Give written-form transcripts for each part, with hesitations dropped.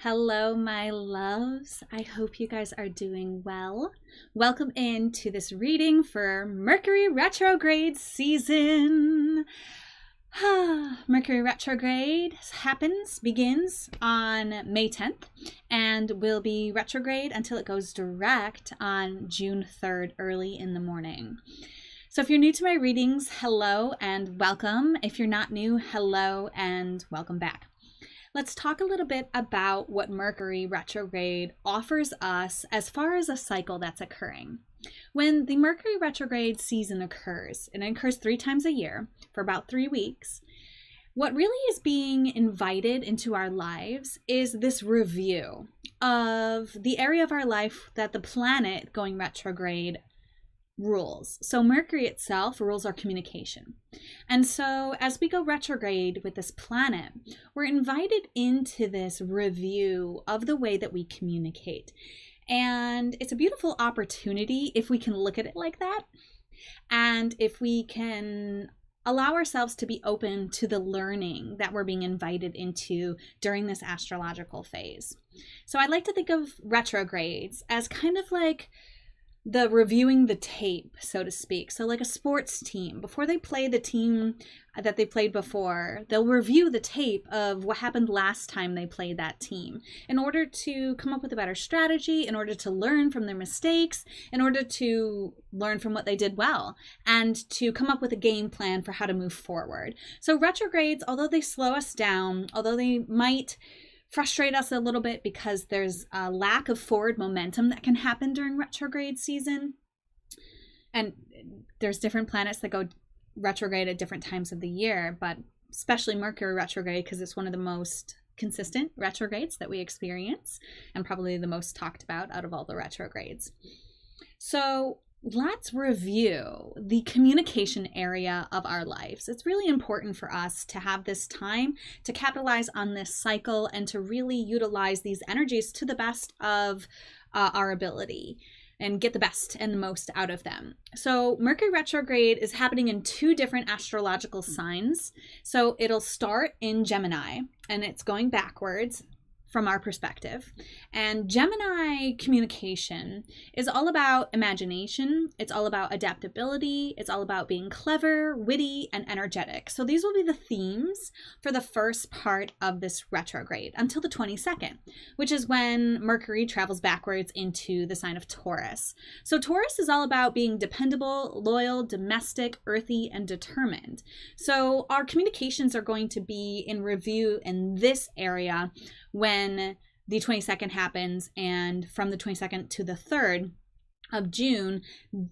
Hello, my loves. I hope you guys are doing well. Welcome into this reading for Mercury Retrograde Season. Mercury Retrograde begins on May 10th and will be retrograde until it goes direct on June 3rd, early in the morning. So if you're new to my readings, hello and welcome. If you're not new, hello and welcome back. Let's talk a little bit about what Mercury retrograde offers us as far as a cycle that's occurring. When the Mercury retrograde season occurs, and it occurs 3 times a year for about 3 weeks, what really is being invited into our lives is this review of the area of our life that the planet going retrograde rules. So Mercury itself rules our communication. And so as we go retrograde with this planet, we're invited into this review of the way that we communicate. And it's a beautiful opportunity if we can look at it like that. And if we can allow ourselves to be open to the learning that we're being invited into during this astrological phase. So I like to think of retrogrades as kind of like the reviewing the tape, so to speak. So like a sports team, before they play the team that they played before, they'll review the tape of what happened last time they played that team in order to come up with a better strategy, in order to learn from their mistakes, in order to learn from what they did well, and to come up with a game plan for how to move forward. So retrogrades, although they slow us down, although they might frustrate us a little bit because there's a lack of forward momentum that can happen during retrograde season. And there's different planets that go retrograde at different times of the year, but especially Mercury retrograde because it's one of the most consistent retrogrades that we experience and probably the most talked about out of all the retrogrades. So let's review the communication area of our lives. It's really important for us to have this time to capitalize on this cycle and to really utilize these energies to the best of our ability and get the best and the most out of them. So Mercury retrograde is happening in 2 different astrological signs. So it'll start in Gemini and it's going backwards from our perspective. And Gemini communication is all about imagination. It's all about adaptability. It's all about being clever, witty, and energetic. So these will be the themes for the first part of this retrograde until the 22nd, which is when Mercury travels backwards into the sign of Taurus. So Taurus is all about being dependable, loyal, domestic, earthy, and determined. So our communications are going to be in review in this area when the 22nd happens, and from the 22nd to the 3rd of June,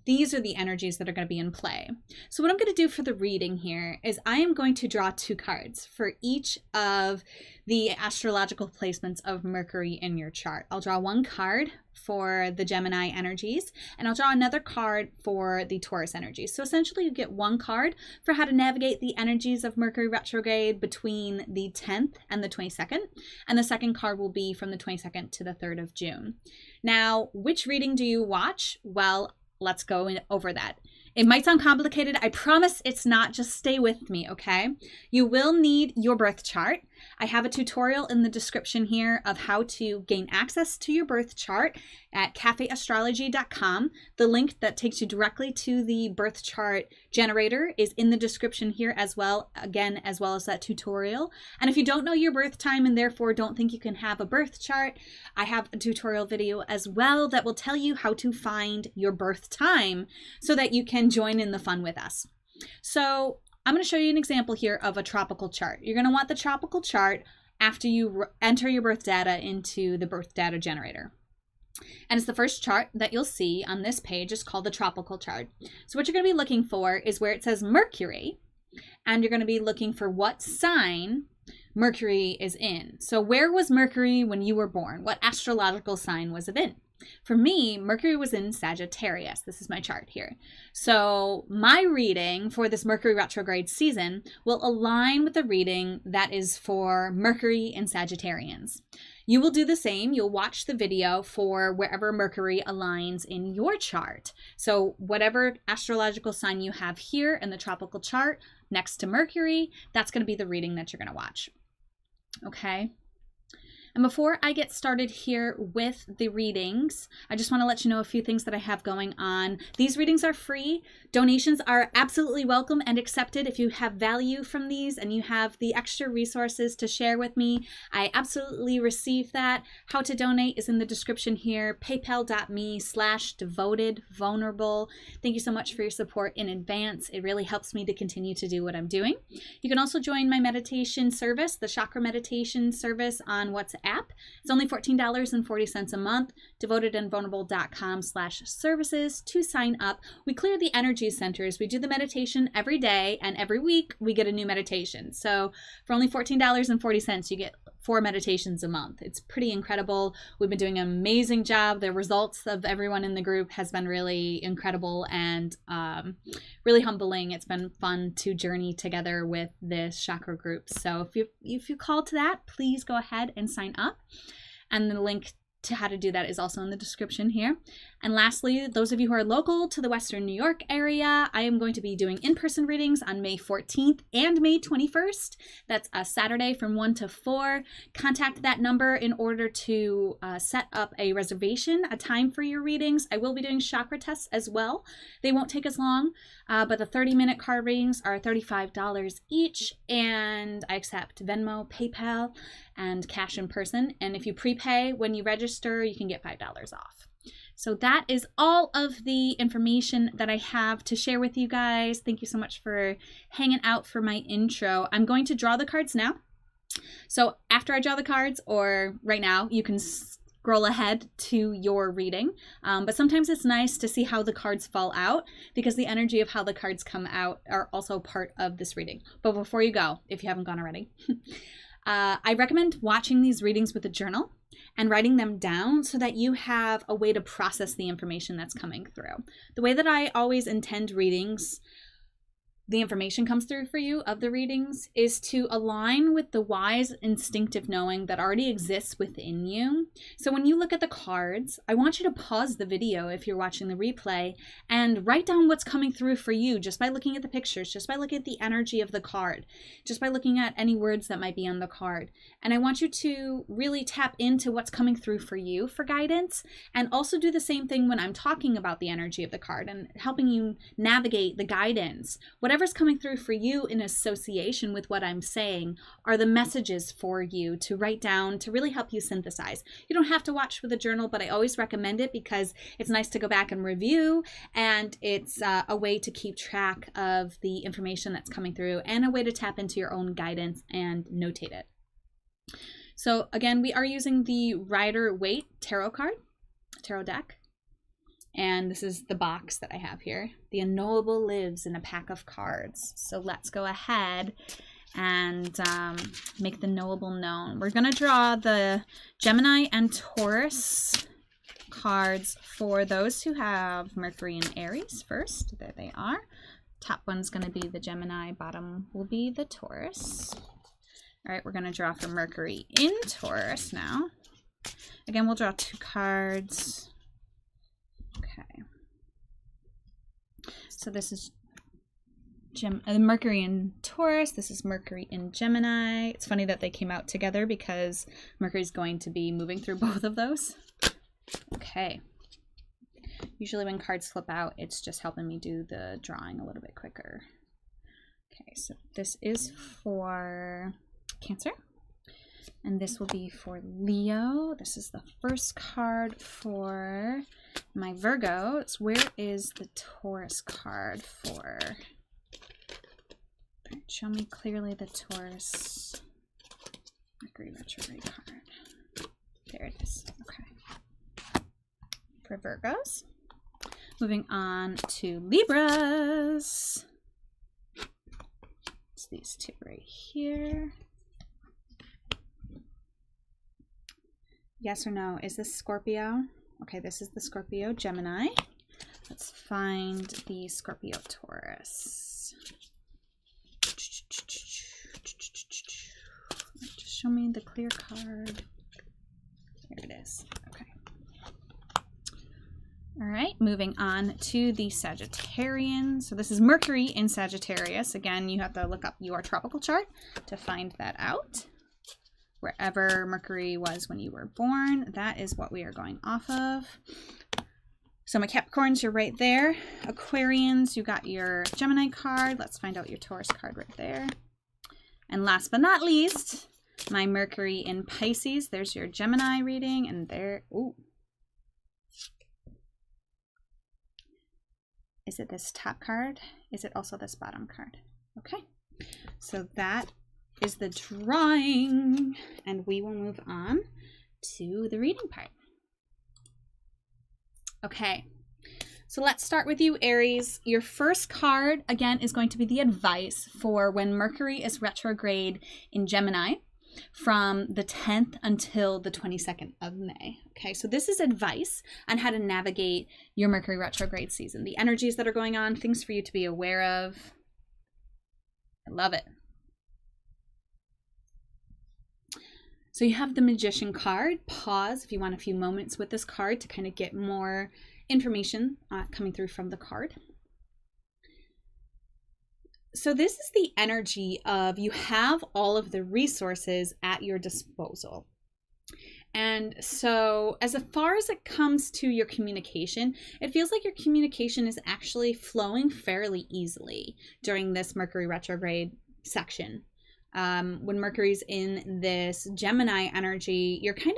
these are the energies that are going to be in play. So what I'm going to do for the reading here is I am going to draw 2 cards for each of the astrological placements of Mercury in your chart. I'll draw 1 card for the Gemini energies, and I'll draw another card for the Taurus energies. So essentially you get 1 card for how to navigate the energies of Mercury retrograde between the 10th and the 22nd, and the second card will be from the 22nd to the 3rd of June. Now, which reading do you watch? Well, let's go over that. It might sound complicated. I promise it's not. Just stay with me, okay? You will need your birth chart. I have a tutorial in the description here of how to gain access to your birth chart at cafeastrology.com. The link that takes you directly to the birth chart generator is in the description here as well, again, as well as that tutorial. And if you don't know your birth time and therefore don't think you can have a birth chart, I have a tutorial video as well that will tell you how to find your birth time so that you can join in the fun with us. So I'm going to show you an example here of a tropical chart. You're going to want the tropical chart after you enter your birth data into the birth data generator. And it's the first chart that you'll see on this page. Is called the tropical chart. So what you're going to be looking for is where it says Mercury, and you're going to be looking for what sign Mercury is in. So where was Mercury when you were born? What astrological sign was it in? For me, Mercury was in Sagittarius. This is my chart here. So my reading for this Mercury retrograde season will align with the reading that is for Mercury and Sagittarians. You will do the same. You'll watch the video for wherever Mercury aligns in your chart. So whatever astrological sign you have here in the tropical chart next to Mercury, that's going to be the reading that you're going to watch. Okay. And before I get started here with the readings, I just want to let you know a few things that I have going on. These readings are free. Donations are absolutely welcome and accepted. If you have value from these and you have the extra resources to share with me, I absolutely receive that. How to donate is in the description here, paypal.me/devotedvulnerable. Thank you so much for your support in advance. It really helps me to continue to do what I'm doing. You can also join my meditation service, the chakra meditation service on WhatsApp. It's only $14.40 a month. devotedandvulnerable.com/services to sign up. We clear the energy centers. We do the meditation every day, and every week we get a new meditation. So for only $14.40, you get 4 meditations a month. It's pretty incredible. We've been doing an amazing job. The results of everyone in the group has been really incredible and really humbling. It's been fun to journey together with this chakra group. So if you call to that, please go ahead and sign up. And the link to how to do that is also in the description here. And lastly, those of you who are local to the Western New York area, I am going to be doing in-person readings on May 14th and May 21st. That's a Saturday from 1 to 4. Contact that number in order to set up a reservation, a time for your readings. I will be doing chakra tests as well. They won't take as long, but the 30-minute card readings are $35 each, and I accept Venmo, PayPal, and cash in person. And if you prepay when you register, you can get $5 off. So that is all of the information that I have to share with you guys. Thank you so much for hanging out for my intro. I'm going to draw the cards now. So after I draw the cards, or right now, you can scroll ahead to your reading. But sometimes it's nice to see how the cards fall out, because the energy of how the cards come out are also part of this reading. But before you go, if you haven't gone already, I recommend watching these readings with a journal and writing them down so that you have a way to process the information that's coming through. The way that I always intend readings, the information comes through for you of the readings, is to align with the wise instinctive knowing that already exists within you. So when you look at the cards, I want you to pause the video if you're watching the replay and write down what's coming through for you just by looking at the pictures, just by looking at the energy of the card, just by looking at any words that might be on the card. And I want you to really tap into what's coming through for you for guidance, and also do the same thing when I'm talking about the energy of the card and helping you navigate the guidance. Whatever's coming through for you in association with what I'm saying are the messages for you to write down to really help you synthesize. You don't have to watch with a journal, but I always recommend it because it's nice to go back and review, and it's a way to keep track of the information that's coming through and a way to tap into your own guidance and notate it. So again, we are using the Rider-Waite tarot deck. And this is the box that I have here. The unknowable lives in a pack of cards. So let's go ahead and make the knowable known. We're going to draw the Gemini and Taurus cards for those who have Mercury and Aries first. There they are. Top one's going to be the Gemini. Bottom will be the Taurus. All right, we're going to draw for Mercury in Taurus now. Again, we'll draw 2 cards. Okay, so this is Mercury in Taurus. This is Mercury in Gemini. It's funny that they came out together because Mercury's going to be moving through both of those. Okay. Usually when cards flip out, it's just helping me do the drawing a little bit quicker. Okay, so this is for Cancer. And this will be for Leo. This is the first card for my Virgos. Where is the Taurus card for? Right, show me clearly the Taurus Mercury Retrograde card. There it is. Okay. For Virgos. Moving on to Libras. It's these 2 right here. Yes or no? Is this Scorpio? Okay, this is the Scorpio Gemini. Let's find the Scorpio Taurus. Just show me the clear card. Here it is. Okay. All right, moving on to the Sagittarian. So this is Mercury in Sagittarius. Again, you have to look up your tropical chart to find that out. wherever Mercury was when you were born. That is what we are going off of. So my Capricorns, you're right there. Aquarians, you got your Gemini card. Let's find out your Taurus card right there. And last but not least, my Mercury in Pisces. There's your Gemini reading, and there, ooh. Is it this top card? Is it also this bottom card? Okay, so that is the drawing, and we will move on to the reading part. Okay, so let's start with you, Aries. Your first card, again, is going to be the advice for when Mercury is retrograde in Gemini from the 10th until the 22nd of May. Okay, so this is advice on how to navigate your Mercury retrograde season, the energies that are going on, things for you to be aware of. I love it. So you have the Magician card. Pause if you want a few moments with this card to kind of get more information coming through from the card. So this is the energy of you have all of the resources at your disposal. And so as far as it comes to your communication, it feels like your communication is actually flowing fairly easily during this Mercury retrograde section. When Mercury's in this Gemini energy, you're kind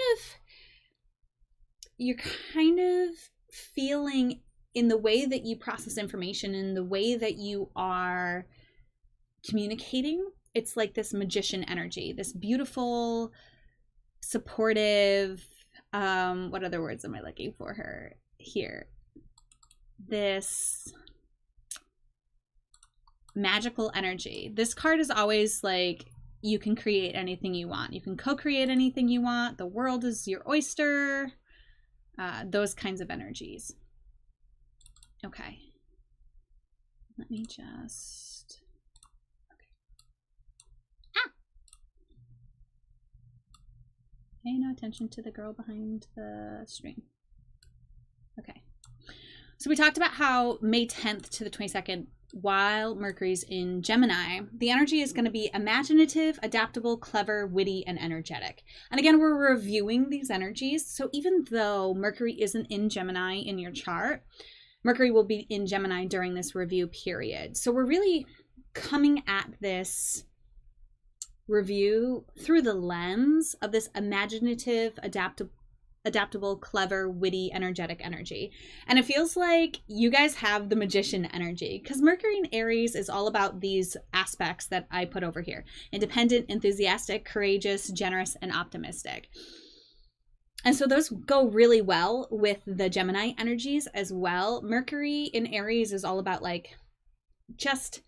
of feeling in the way that you process information, in the way that you are communicating, it's like this magician energy, this beautiful, supportive, what other words am I looking for her here? This magical energy. This card is always like, you can create anything you want. You can co-create anything you want. The world is your oyster. Those kinds of energies. Okay. Let me just... Pay no attention to the girl behind the screen. Okay. So we talked about how May 10th to the 22nd, while Mercury's in Gemini, the energy is going to be imaginative, adaptable, clever, witty, and energetic. And again, we're reviewing these energies. So even though Mercury isn't in Gemini in your chart, Mercury will be in Gemini during this review period. So we're really coming at this review through the lens of this imaginative, adaptable, clever, witty, energetic energy. And it feels like you guys have the magician energy, because Mercury in Aries is all about these aspects that I put over here: independent, enthusiastic, courageous, generous, and optimistic. And so those go really well with the Gemini energies as well. Mercury in Aries is all about like just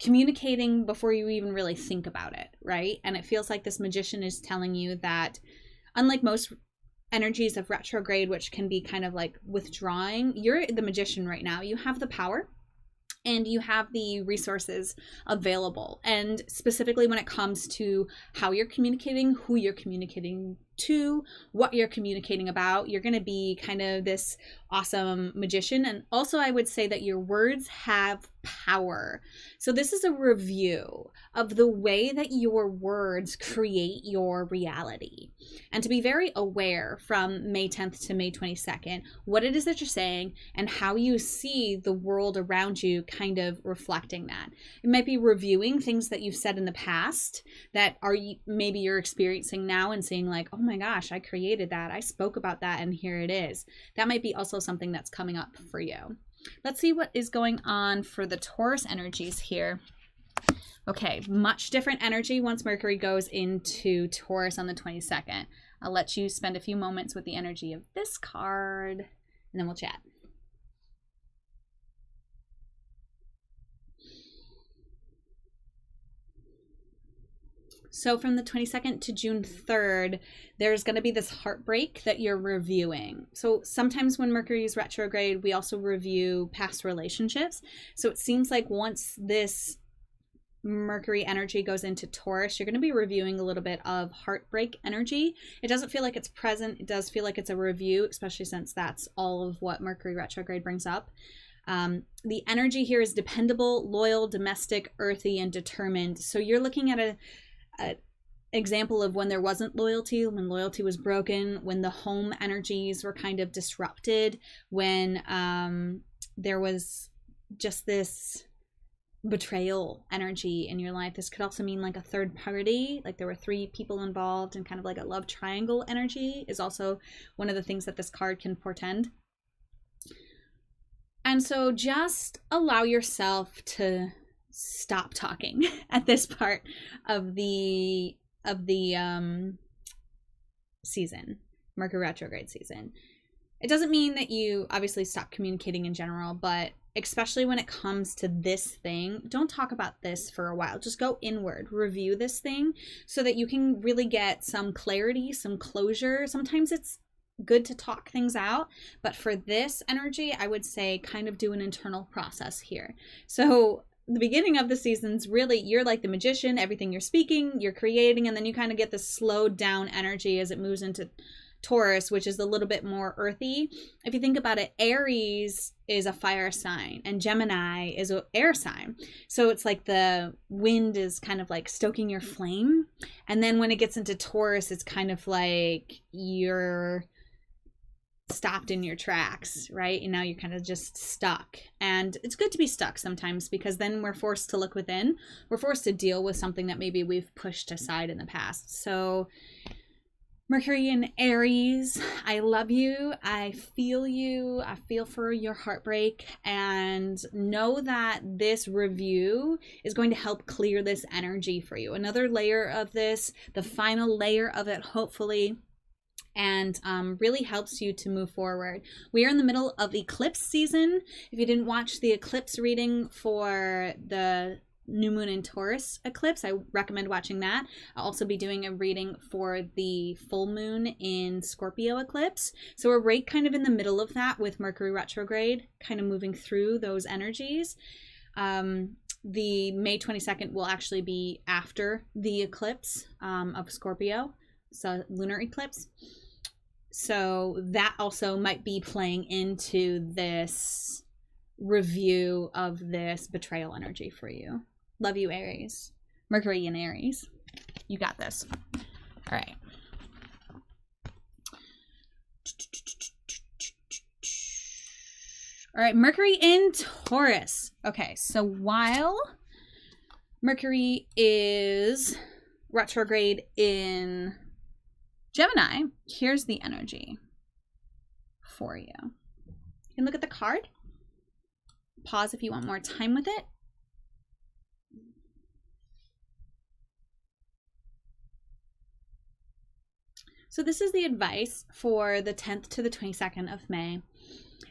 communicating before you even really think about it, right? And it feels like this magician is telling you that, unlike most energies of retrograde, which can be kind of like withdrawing, you're the magician right now. You have the power and you have the resources available. And specifically when it comes to how you're communicating, who you're communicating to, what you're communicating about, you're going to be kind of this awesome magician. And also I would say that your words have power. So this is a review of the way that your words create your reality, and to be very aware from May 10th to May 22nd what it is that you're saying and how you see the world around you kind of reflecting that. It might be reviewing things that you've said in the past that are maybe you're experiencing now and saying like, oh my gosh, I created that, I spoke about that, and here it is. That might be also something that's coming up for you. Let's see what is going on for the Taurus energies here. Okay, much different energy once Mercury goes into Taurus on the 22nd. I'll let you spend a few moments with the energy of this card, and then we'll chat. So from the 22nd to June 3rd, there's going to be this heartbreak that you're reviewing. So sometimes when Mercury is retrograde, we also review past relationships. So it seems like once this Mercury energy goes into Taurus, you're going to be reviewing a little bit of heartbreak energy. It doesn't feel like it's present. It does feel like it's a review, especially since that's all of what Mercury retrograde brings up. The energy here is dependable, loyal, domestic, earthy, and determined. So you're looking at example of when there wasn't loyalty, when loyalty was broken, when the home energies were kind of disrupted, when there was just this betrayal energy in your life. This could also mean like a third party, like there were 3 people involved, and kind of like a love triangle energy is also one of the things that this card can portend. And so just allow yourself to stop talking at this part of the season, Mercury retrograde season. It doesn't mean that you obviously stop communicating in general, but especially when it comes to this thing, don't talk about this for a while. Just go inward, review this thing so that you can really get some clarity, some closure. Sometimes it's good to talk things out, but for this energy, I would say kind of do an internal process here. So the beginning of the season's really, you're like the magician, everything you're speaking, you're creating, and then you kind of get this slowed down energy as it moves into Taurus, which is a little bit more earthy. If you think about it, Aries is a fire sign and Gemini is an air sign. So it's like the wind is kind of like stoking your flame. And then when it gets into Taurus, it's kind of like you're stopped in your tracks, right? And now you're kind of just stuck. And it's good to be stuck sometimes, because then we're forced to look within. We're forced to deal with something that maybe we've pushed aside in the past. So Mercury in Aries, I love you. I feel you. I feel for your heartbreak, and know that this review is going to help clear this energy for you. Another layer of this, the final layer of it, hopefully, and really helps you to move forward. We are in the middle of eclipse season. If you didn't watch the eclipse reading for the new moon in Taurus eclipse, I recommend watching that. I'll also be doing a reading for the full moon in Scorpio eclipse. So we're right kind of in the middle of that with Mercury retrograde, kind of moving through those energies. The May 22nd will actually be after the eclipse of Scorpio, so lunar eclipse. So that also might be playing into this review of this betrayal energy for you. Love you, Aries. Mercury in Aries. You got this. All right. All right, Mercury in Taurus. Okay, so while Mercury is retrograde in Gemini, here's the energy for you. You can look at the card. Pause if you want more time with it. So this is the advice for the 10th to the 22nd of May.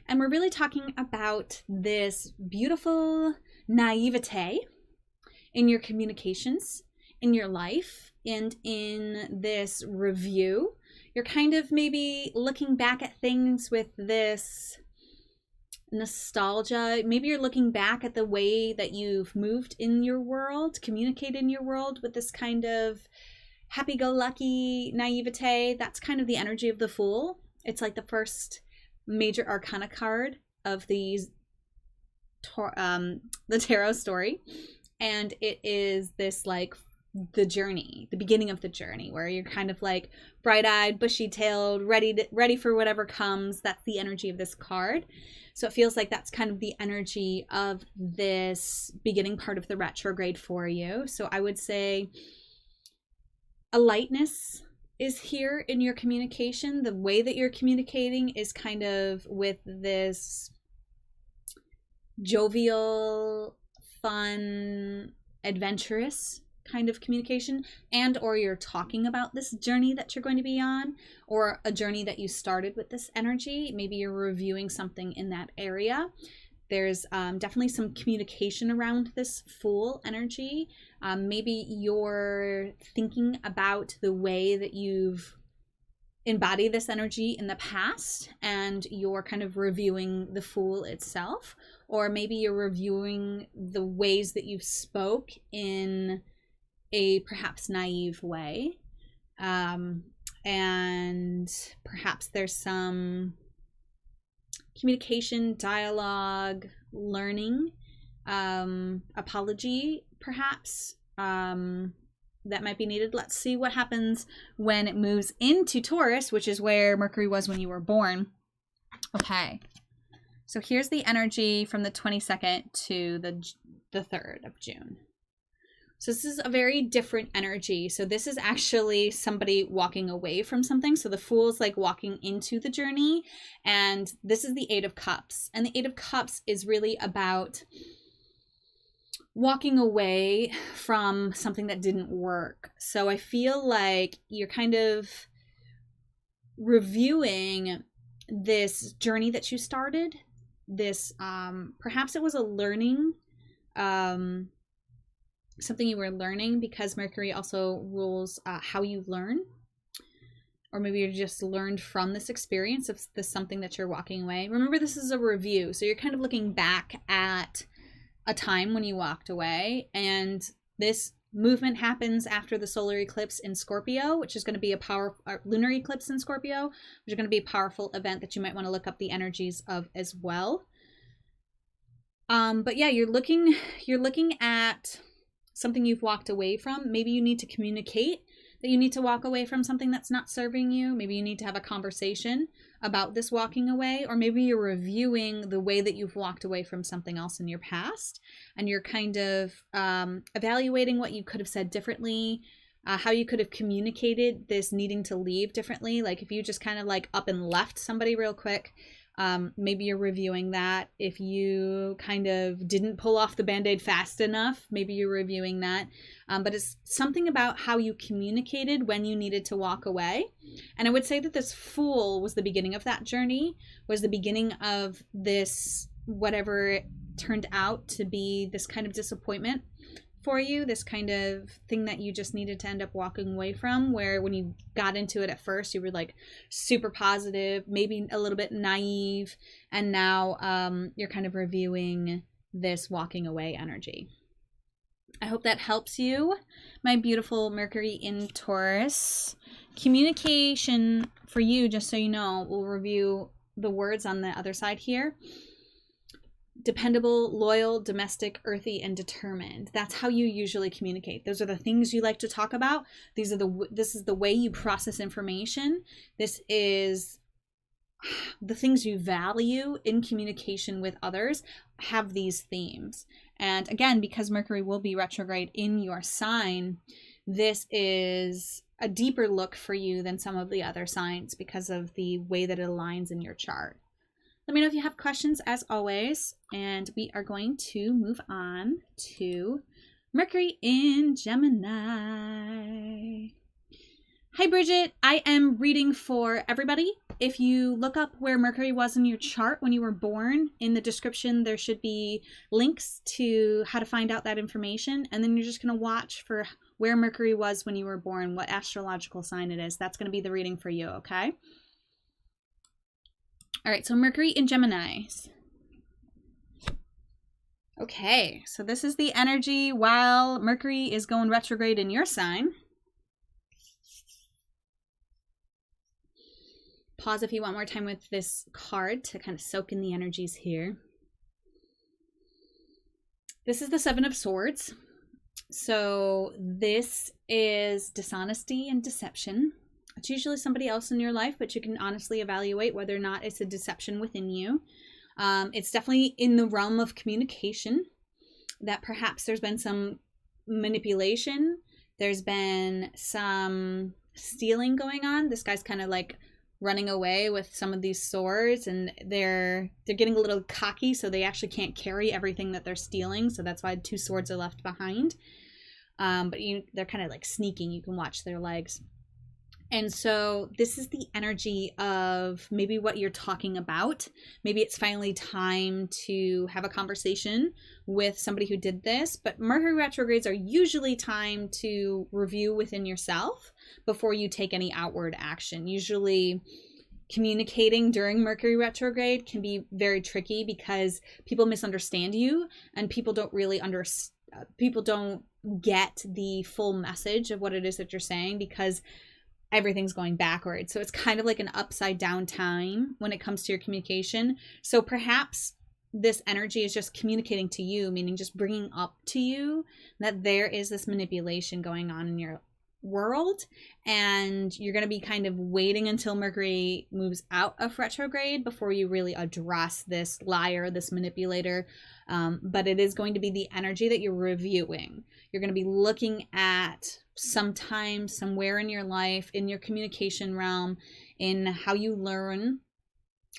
And we're really talking about this beautiful naivete in your communications, in your life, and in this review. You're kind of maybe looking back at things with this nostalgia. Maybe you're looking back at the way that you've moved in your world, communicated in your world with this kind of happy-go-lucky naivete. That's kind of the energy of the Fool. It's like the first major arcana card of the tarot story, and it is this like the journey, the beginning of the journey, where you're kind of like bright-eyed, bushy-tailed, ready for whatever comes. That's the energy of this card. So it feels like that's kind of the energy of this beginning part of the retrograde for you. So I would say a lightness is here in your communication. The way that you're communicating is kind of with this jovial, fun, adventurous kind of communication, and or you're talking about this journey that you're going to be on, or a journey that you started with this energy. Maybe you're reviewing something in that area. There's definitely some communication around this Fool energy. Maybe you're thinking about the way that you've embodied this energy in the past, and you're kind of reviewing the Fool itself. Or maybe you're reviewing the ways that you've spoke in a perhaps naive way. And perhaps there's some communication, dialogue, learning, apology, perhaps, that might be needed. Let's see what happens when it moves into Taurus, which is where Mercury was when you were born. Okay. So here's the energy from the 22nd to the 3rd of June. So this is a very different energy. So this is actually somebody walking away from something. So the Fool is like walking into the journey. And this is the 8 of Cups. And the 8 of Cups is really about walking away from something that didn't work. So I feel like you're kind of reviewing this journey that you started. This, perhaps it was a learning, something you were learning, because Mercury also rules how you learn, or maybe you just learned from this experience of this something that you're walking away. Remember, this is a review, so you're kind of looking back at a time when you walked away, and this movement happens after the solar eclipse in Scorpio, which is going to be a lunar eclipse in Scorpio, which is going to be a powerful event that you might want to look up the energies of as well. But yeah, you're looking at something you've walked away from. Maybe you need to communicate that you need to walk away from something that's not serving you. Maybe you need to have a conversation about this walking away, or maybe you're reviewing the way that you've walked away from something else in your past, and you're kind of evaluating what you could have said differently, how you could have communicated this needing to leave differently. Like if you just kind of like up and left somebody real quick, maybe you're reviewing that. If you kind of didn't pull off the Band-Aid fast enough, maybe you're reviewing that. But it's something about how you communicated when you needed to walk away. And I would say that this Fool was the beginning of that journey, was the beginning of this, whatever turned out to be this kind of disappointment for you, this kind of thing that you just needed to end up walking away from, where when you got into it at first, you were like super positive, maybe a little bit naive, and now you're kind of reviewing this walking away energy. I hope that helps you, my beautiful Mercury in Taurus. Communication for you, just so you know, we'll review the words on the other side here. Dependable, loyal, domestic, earthy, and determined. That's how you usually communicate. Those are the things you like to talk about. This is the way you process information. This is the things you value in communication with others, have these themes. And again, because Mercury will be retrograde in your sign, this is a deeper look for you than some of the other signs because of the way that it aligns in your chart. Let me know if you have questions, as always, and we are going to move on to Mercury in Gemini. Hi, Bridget. I am reading for everybody. If you look up where Mercury was in your chart when you were born, in the description there should be links to how to find out that information, and then you're just going to watch for where Mercury was when you were born, what astrological sign it is. That's going to be the reading for you, okay? All right, so Mercury in Gemini. Okay, so this is the energy while Mercury is going retrograde in your sign. Pause if you want more time with this card to kind of soak in the energies here. This is the 7 of Swords. So this is dishonesty and deception. It's usually somebody else in your life, but you can honestly evaluate whether or not it's a deception within you. It's definitely in the realm of communication, that perhaps there's been some manipulation. There's been some stealing going on. This guy's kind of like running away with some of these swords, and they're getting a little cocky, so they actually can't carry everything that they're stealing. So that's why 2 swords are left behind. But they're kind of like sneaking. You can watch their legs. And so this is the energy of maybe what you're talking about. Maybe it's finally time to have a conversation with somebody who did this. But Mercury retrogrades are usually time to review within yourself before you take any outward action. Usually communicating during Mercury retrograde can be very tricky because people misunderstand you, and people don't really people don't get the full message of what it is that you're saying because everything's going backwards. So it's kind of like an upside down time when it comes to your communication. So perhaps this energy is just communicating to you, meaning just bringing up to you that there is this manipulation going on in your world, and you're going to be kind of waiting until Mercury moves out of retrograde before you really address this liar, this manipulator. But it is going to be the energy that you're reviewing. You're going to be looking at sometime, somewhere in your life, in your communication realm, in how you learn,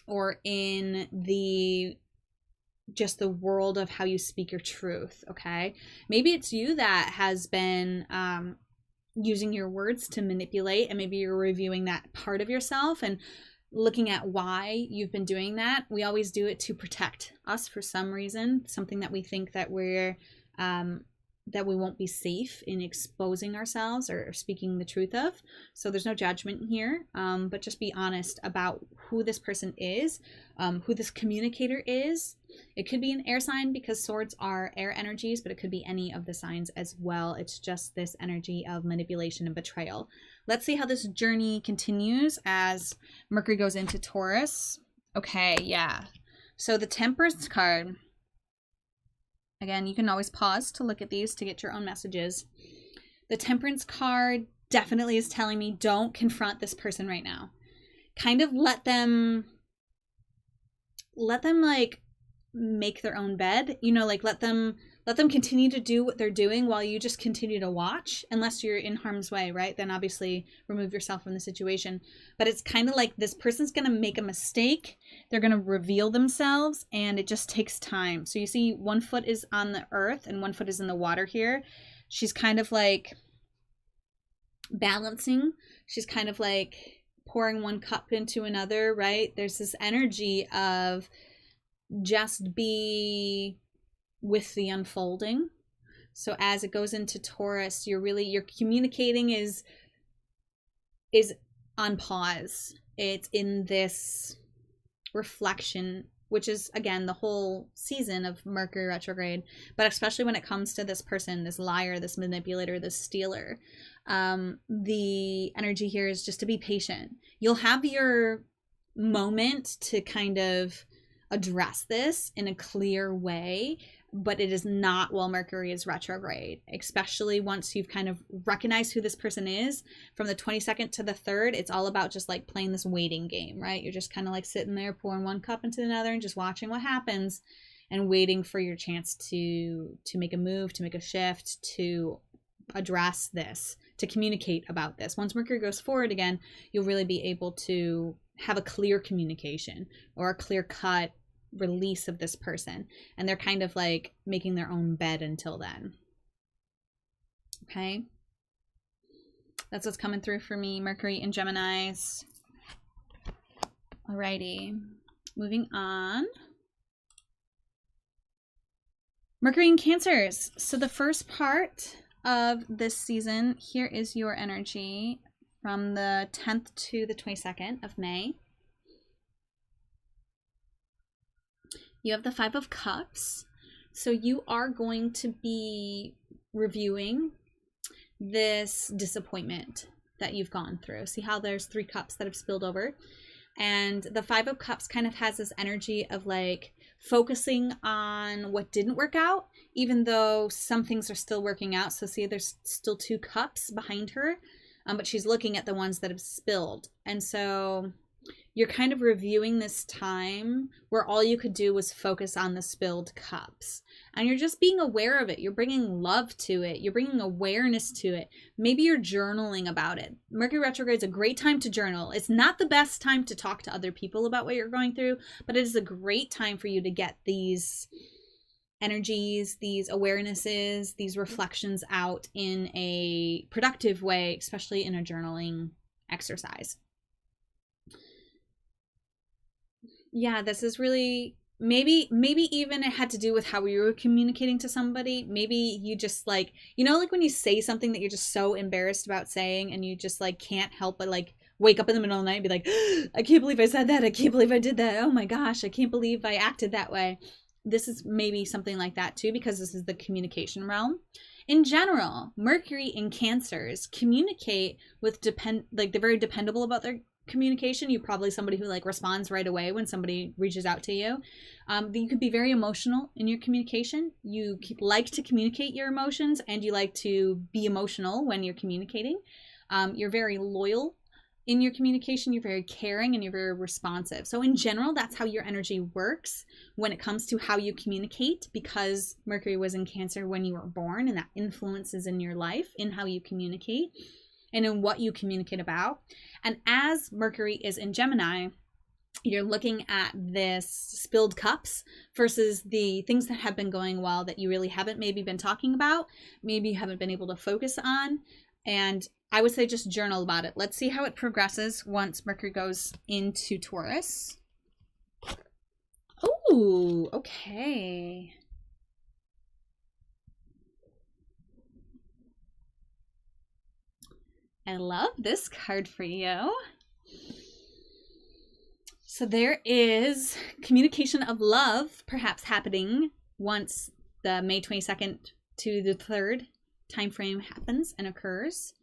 or in the just the world of how you speak your truth. Okay, maybe it's you that has been using your words to manipulate, and maybe you're reviewing that part of yourself and looking at why you've been doing that. We always do it to protect us for some reason, something that we think that we're that we won't be safe in exposing ourselves or speaking the truth of. So there's no judgment here, but just be honest about who this person is, who this communicator is. It could be an air sign because swords are air energies, but it could be any of the signs as well. It's just this energy of manipulation and betrayal. Let's see how this journey continues as Mercury goes into Taurus. Okay, yeah. So the Temperance card. Again, you can always pause to look at these to get your own messages. The Temperance card definitely is telling me don't confront this person right now. Kind of let them like make their own bed, you know, like let them continue to do what they're doing while you just continue to watch, unless you're in harm's way, right? Then obviously remove yourself from the situation. But it's kind of like this person's going to make a mistake. They're going to reveal themselves, and it just takes time. So you see one foot is on the earth and one foot is in the water here. She's kind of like balancing. She's kind of like pouring one cup into another, right? There's this energy of just be with the unfolding. So as it goes into Taurus, your communicating is on pause. It's in this reflection, which is again the whole season of Mercury retrograde, but especially when it comes to this person, this liar, this manipulator, this stealer. The energy here is just to be patient. You'll have your moment to kind of address this in a clear way, but it is not while Mercury is retrograde, especially once you've kind of recognized who this person is. From the 22nd to the 3rd, it's all about just like playing this waiting game, right? You're just kind of like sitting there pouring one cup into another and just watching what happens and waiting for your chance to make a move, to make a shift, to address this, to communicate about this. Once Mercury goes forward again, you'll really be able to have a clear communication or a clear cut release of this person, and they're kind of like making their own bed until then. Okay, that's what's coming through for me, Mercury and Geminis. Alrighty, moving on. Mercury and Cancers. So the first part of this season, here is your energy from the 10th to the 22nd of May. You have the 5 of Cups. So you are going to be reviewing this disappointment that you've gone through. See how there's 3 cups that have spilled over? And the 5 of Cups kind of has this energy of like focusing on what didn't work out, even though some things are still working out. So see, there's still 2 cups behind her, but she's looking at the ones that have spilled. And so you're kind of reviewing this time where all you could do was focus on the spilled cups. And you're just being aware of it. You're bringing love to it. You're bringing awareness to it. Maybe you're journaling about it. Mercury retrograde is a great time to journal. It's not the best time to talk to other people about what you're going through, but it is a great time for you to get these energies, these awarenesses, these reflections out in a productive way, especially in a journaling exercise. Yeah, this is really, maybe even it had to do with how you were communicating to somebody. Maybe you just like, you know, like when you say something that you're just so embarrassed about saying and you just like can't help but like wake up in the middle of the night and be like, I can't believe I said that. I can't believe I did that. Oh my gosh, I can't believe I acted that way. This is maybe something like that too, because this is the communication realm. In general, Mercury in Cancers communicate with they're very dependable about their communication, you're probably somebody who like responds right away when somebody reaches out to you. You could be very emotional in your communication. You like to communicate your emotions, and you like to be emotional when you're communicating. You're very loyal in your communication. You're very caring, and you're very responsive. So in general, that's how your energy works when it comes to how you communicate, because Mercury was in Cancer when you were born, and that influences in your life in how you communicate and in what you communicate about. And as Mercury is in Gemini, you're looking at this spilled cups versus the things that have been going well that you really haven't maybe been talking about, maybe you haven't been able to focus on. And I would say just journal about it. Let's see how it progresses once Mercury goes into Taurus. Oh, okay. I love this card for you. So there is communication of love perhaps happening once the May 22nd to the 3rd time frame happens and occurs.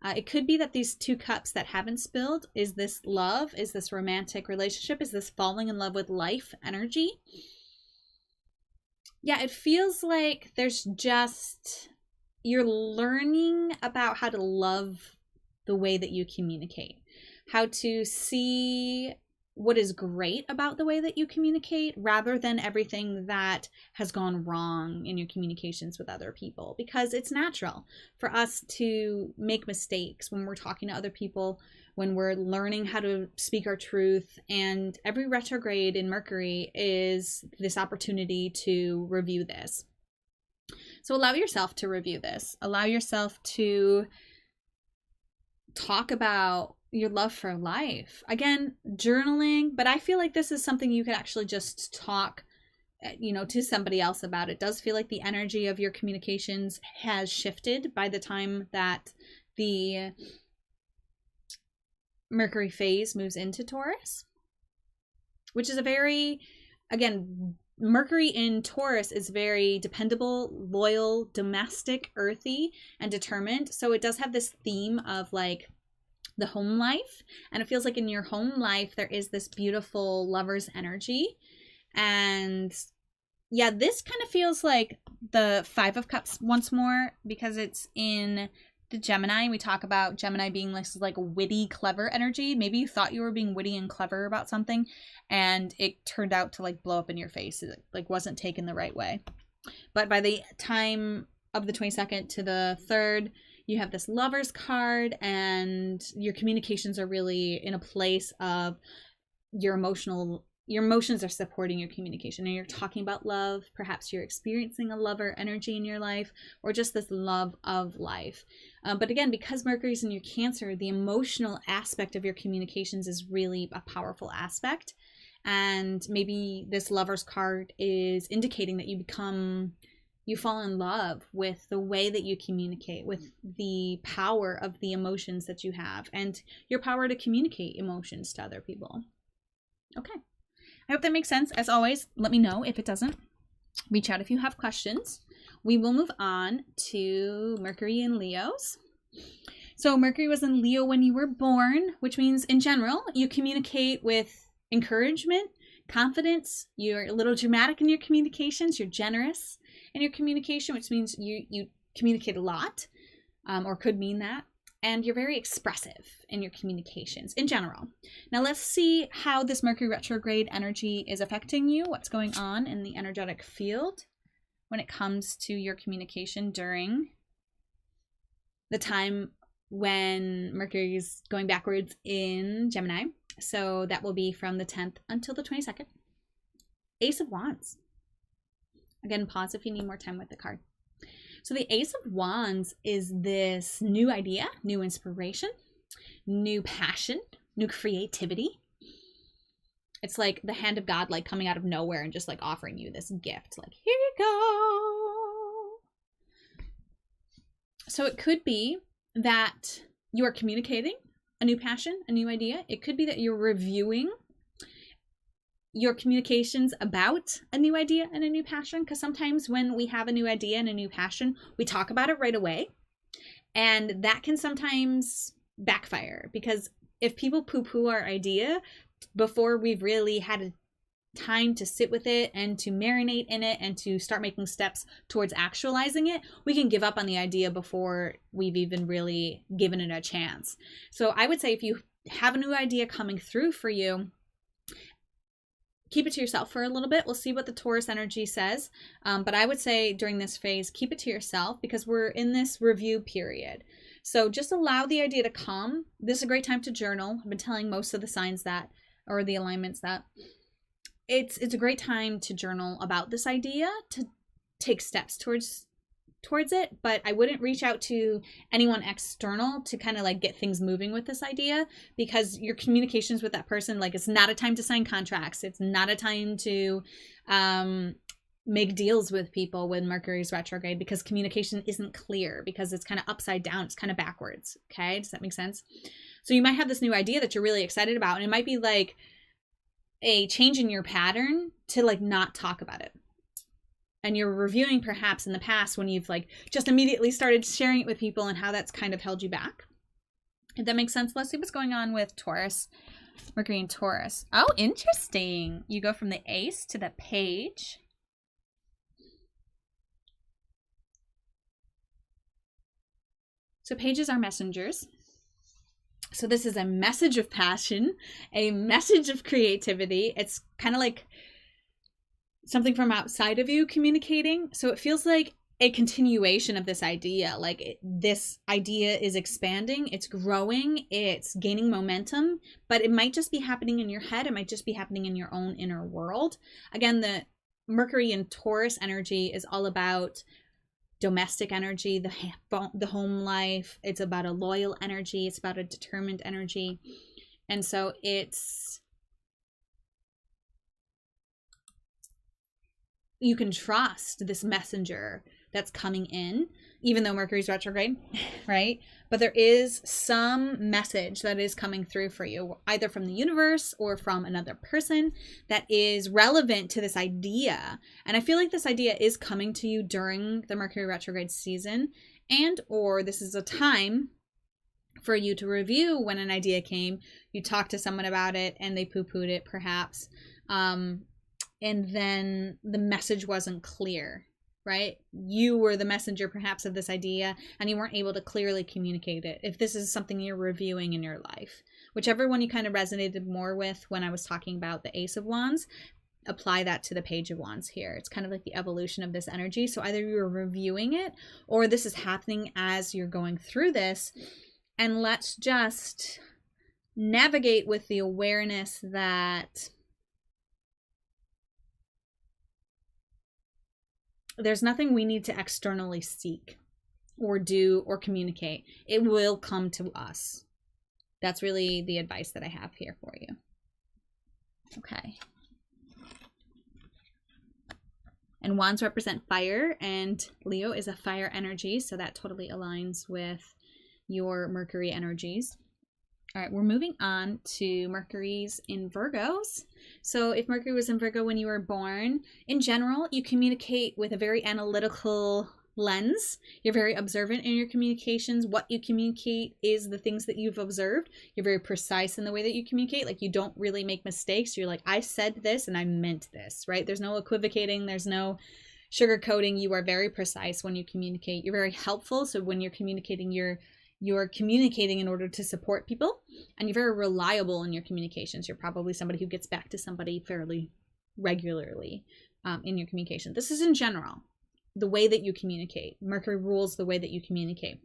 It could be that these two cups that haven't spilled is this love, is this romantic relationship, is this falling in love with life energy. Yeah, it feels like there's just, you're learning about how to love the way that you communicate, how to see what is great about the way that you communicate rather than everything that has gone wrong in your communications with other people, because it's natural for us to make mistakes when we're talking to other people, when we're learning how to speak our truth. And every retrograde in Mercury is this opportunity to review this. So allow yourself to review this. Allow yourself to talk about your love for life. Again, journaling, but I feel like this is something you could actually just talk, to somebody else about. It does feel like the energy of your communications has shifted by the time that the Mercury phase moves into Taurus, which is a very, again, Mercury in Taurus is very dependable, loyal, domestic, earthy, and determined. So it does have this theme of like the home life. And it feels like in your home life, there is this beautiful lover's energy. And yeah, this kind of feels like the 5 of Cups once more, because it's in the Gemini. We talk about Gemini being this like witty, clever energy. Maybe you thought you were being witty and clever about something, and it turned out to like blow up in your face. It like wasn't taken the right way. But by the time of the 22nd to the 3rd, you have this Lover's card, and your communications are really in a place of your emotions are supporting your communication, and you're talking about love. Perhaps you're experiencing a lover energy in your life, or just this love of life. But again, because Mercury's in your Cancer, the emotional aspect of your communications is really a powerful aspect. And maybe this Lover's card is indicating that you fall in love with the way that you communicate, with the power of the emotions that you have, and your power to communicate emotions to other people. Okay. I hope that makes sense. As always, let me know if it doesn't. Reach out if you have questions. We will move on to Mercury in Leos. So Mercury was in Leo when you were born, which means in general, you communicate with encouragement, confidence. You're a little dramatic in your communications. You're generous in your communication, which means you communicate a lot, or could mean that. And you're very expressive in your communications in general. Now let's see how this Mercury retrograde energy is affecting you, what's going on in the energetic field when it comes to your communication during the time when Mercury is going backwards in Gemini. So that will be from the 10th until the 22nd. Ace of Wands. Again, pause if you need more time with the card. So the Ace of Wands is this new idea, new inspiration, new passion, new creativity. It's like the hand of God, like coming out of nowhere and just like offering you this gift. Like, here you go. So it could be that you are communicating a new passion, a new idea. It could be that you're reviewing your communications about a new idea and a new passion, because sometimes when we have a new idea and a new passion, we talk about it right away, and that can sometimes backfire, because if people poo-poo our idea before we've really had time to sit with it and to marinate in it and to start making steps towards actualizing it, we can give up on the idea before we've even really given it a chance. So I would say if you have a new idea coming through for you, keep it to yourself for a little bit. We'll see what the Taurus energy says. But I would say during this phase, keep it to yourself because we're in this review period. So just allow the idea to come. This is a great time to journal. I've been telling most of the signs that, or the alignments that, it's a great time to journal about this idea, to take steps towards it, but I wouldn't reach out to anyone external to kind of like get things moving with this idea, because your communications with that person, like, it's not a time to sign contracts. It's not a time to make deals with people when Mercury's retrograde, because communication isn't clear, because it's kind of upside down. It's kind of backwards. Okay. Does that make sense? So you might have this new idea that you're really excited about, and it might be like a change in your pattern to like not talk about it. And you're reviewing perhaps in the past when you've like just immediately started sharing it with people and how that's kind of held you back. If that makes sense. Let's see what's going on with Taurus, Mercury and Taurus. Oh, interesting. You go from the Ace to the Page. So pages are messengers. So this is a message of passion, a message of creativity. It's kind of like something from outside of you communicating. So it feels like a continuation of this idea. Like this idea is expanding, it's growing, it's gaining momentum, but it might just be happening in your head. It might just be happening in your own inner world. Again, the Mercury and Taurus energy is all about domestic energy, the home life. It's about a loyal energy. It's about a determined energy. And so you can trust this messenger that's coming in, even though Mercury's retrograde, right? But there is some message that is coming through for you, either from the universe or from another person, that is relevant to this idea. And I feel like this idea is coming to you during the Mercury retrograde season, and or this is a time for you to review when an idea came. You talked to someone about it and they poo-pooed it perhaps. And then the message wasn't clear, right? You were the messenger perhaps of this idea and you weren't able to clearly communicate it. If this is something you're reviewing in your life, whichever one you kind of resonated more with when I was talking about the Ace of Wands, apply that to the Page of Wands here. It's kind of like the evolution of this energy. So either you're reviewing it or this is happening as you're going through this. And let's just navigate with the awareness that there's nothing we need to externally seek or do or communicate. It will come to us. That's really the advice that I have here for you. Okay. And wands represent fire, and Leo is a fire energy, so that totally aligns with your Mercury energies. All right, we're moving on to Mercury's in Virgos. So if Mercury was in Virgo when you were born, in general, you communicate with a very analytical lens. You're very observant in your communications. What you communicate is the things that you've observed. You're very precise in the way that you communicate. Like, you don't really make mistakes. You're like, I said this and I meant this, right? There's no equivocating. There's no sugarcoating. You are very precise when you communicate. You're very helpful. So when you're communicating, you're communicating in order to support people, and you're very reliable in your communications. You're probably somebody who gets back to somebody fairly regularly in your communication. This is in general, the way that you communicate. Mercury rules the way that you communicate.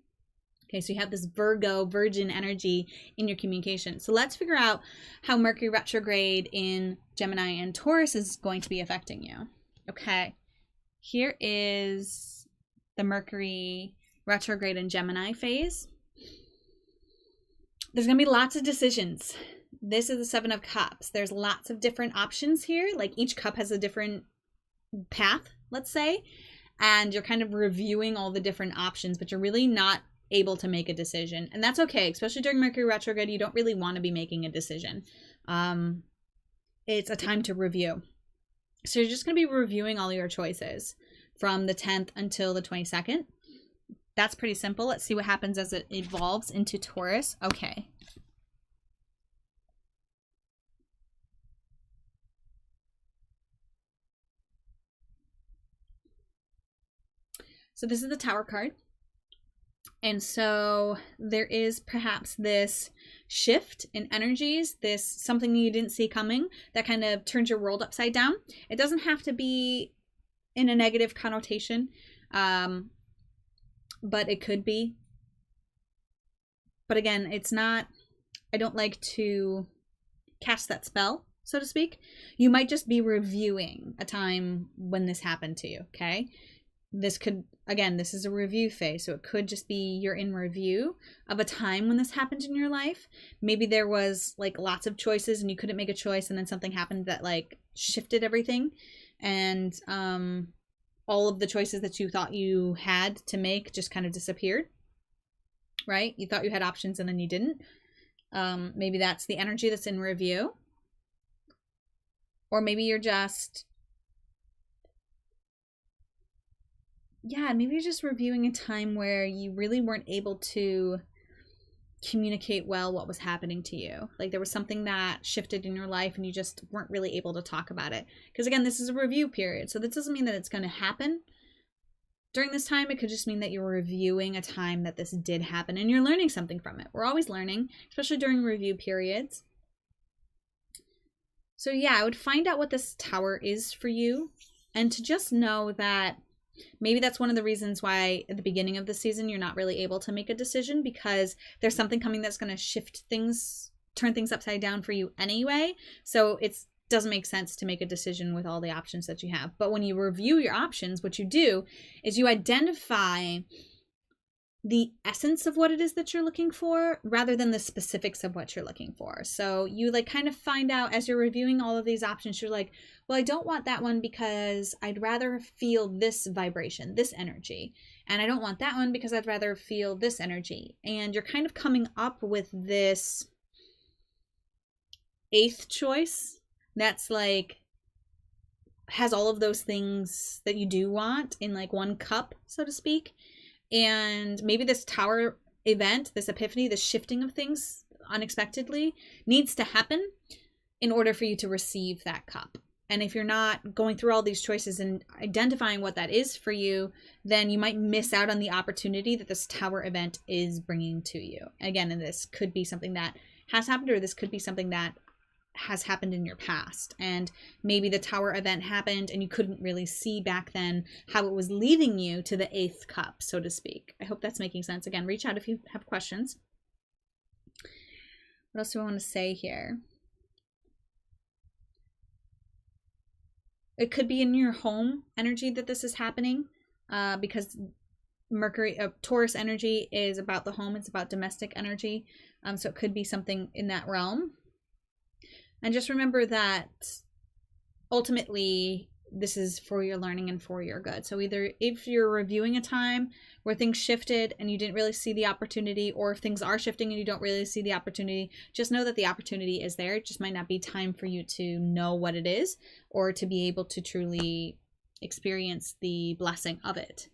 Okay, so you have this Virgo, Virgin energy in your communication. So let's figure out how Mercury retrograde in Gemini and Taurus is going to be affecting you. Okay, here is the Mercury retrograde in Gemini phase. There's going to be lots of decisions. This is the Seven of Cups. There's lots of different options here. Like, each cup has a different path, let's say. And you're kind of reviewing all the different options, but you're really not able to make a decision. And that's okay, especially during Mercury retrograde. You don't really want to be making a decision. It's a time to review. So you're just going to be reviewing all your choices from the 10th until the 22nd. That's pretty simple. Let's see what happens as it evolves into Taurus. Okay. So this is the Tower card. And so there is perhaps this shift in energies, this something you didn't see coming that kind of turns your world upside down. It doesn't have to be in a negative connotation, but it could be. But again, it's not, I don't like to cast that spell, so to speak. You might just be reviewing a time when this happened to you, okay? This could, again, this is a review phase, so it could just be you're in review of a time when this happened in your life. Maybe there was like lots of choices and you couldn't make a choice, and then something happened that like shifted everything, and all of the choices that you thought you had to make just kind of disappeared, right? You thought you had options and then you didn't. Maybe that's the energy that's in review. Or maybe you're just, maybe you're just reviewing a time where you really weren't able to communicate well what was happening to you. Like there was something that shifted in your life and you just weren't really able to talk about it. Because again, this is a review period. So that doesn't mean that it's going to happen during this time. It could just mean that you're reviewing a time that this did happen and you're learning something from it. We're always learning, especially during review periods. So yeah, I would find out what this Tower is for you, and to just know that maybe that's one of the reasons why at the beginning of the season you're not really able to make a decision, because there's something coming that's going to shift things, turn things upside down for you anyway. So it doesn't make sense to make a decision with all the options that you have. But when you review your options, what you do is you identify the essence of what it is that you're looking for rather than the specifics of what you're looking for. So you like kind of find out as you're reviewing all of these options, you're like, well, I don't want that one because I'd rather feel this vibration, this energy. And I don't want that one because I'd rather feel this energy. And you're kind of coming up with this 8th choice that's like, has all of those things that you do want in like one cup, so to speak. And maybe this Tower event, this epiphany, this shifting of things unexpectedly needs to happen in order for you to receive that cup. And if you're not going through all these choices and identifying what that is for you, then you might miss out on the opportunity that this Tower event is bringing to you. Again, and this could be something that has happened, or this could be something that has happened in your past, and maybe the Tower event happened and you couldn't really see back then how it was leading you to the 8th cup, so to speak. I hope that's making sense. Again, reach out if you have questions. What else do I want to say here? It could be in your home energy that this is happening, because Mercury, Taurus energy is about the home. It's about domestic energy. So it could be something in that realm. And just remember that ultimately this is for your learning and for your good. So either if you're reviewing a time where things shifted and you didn't really see the opportunity, or if things are shifting and you don't really see the opportunity, just know that the opportunity is there. It just might not be time for you to know what it is or to be able to truly experience the blessing of it.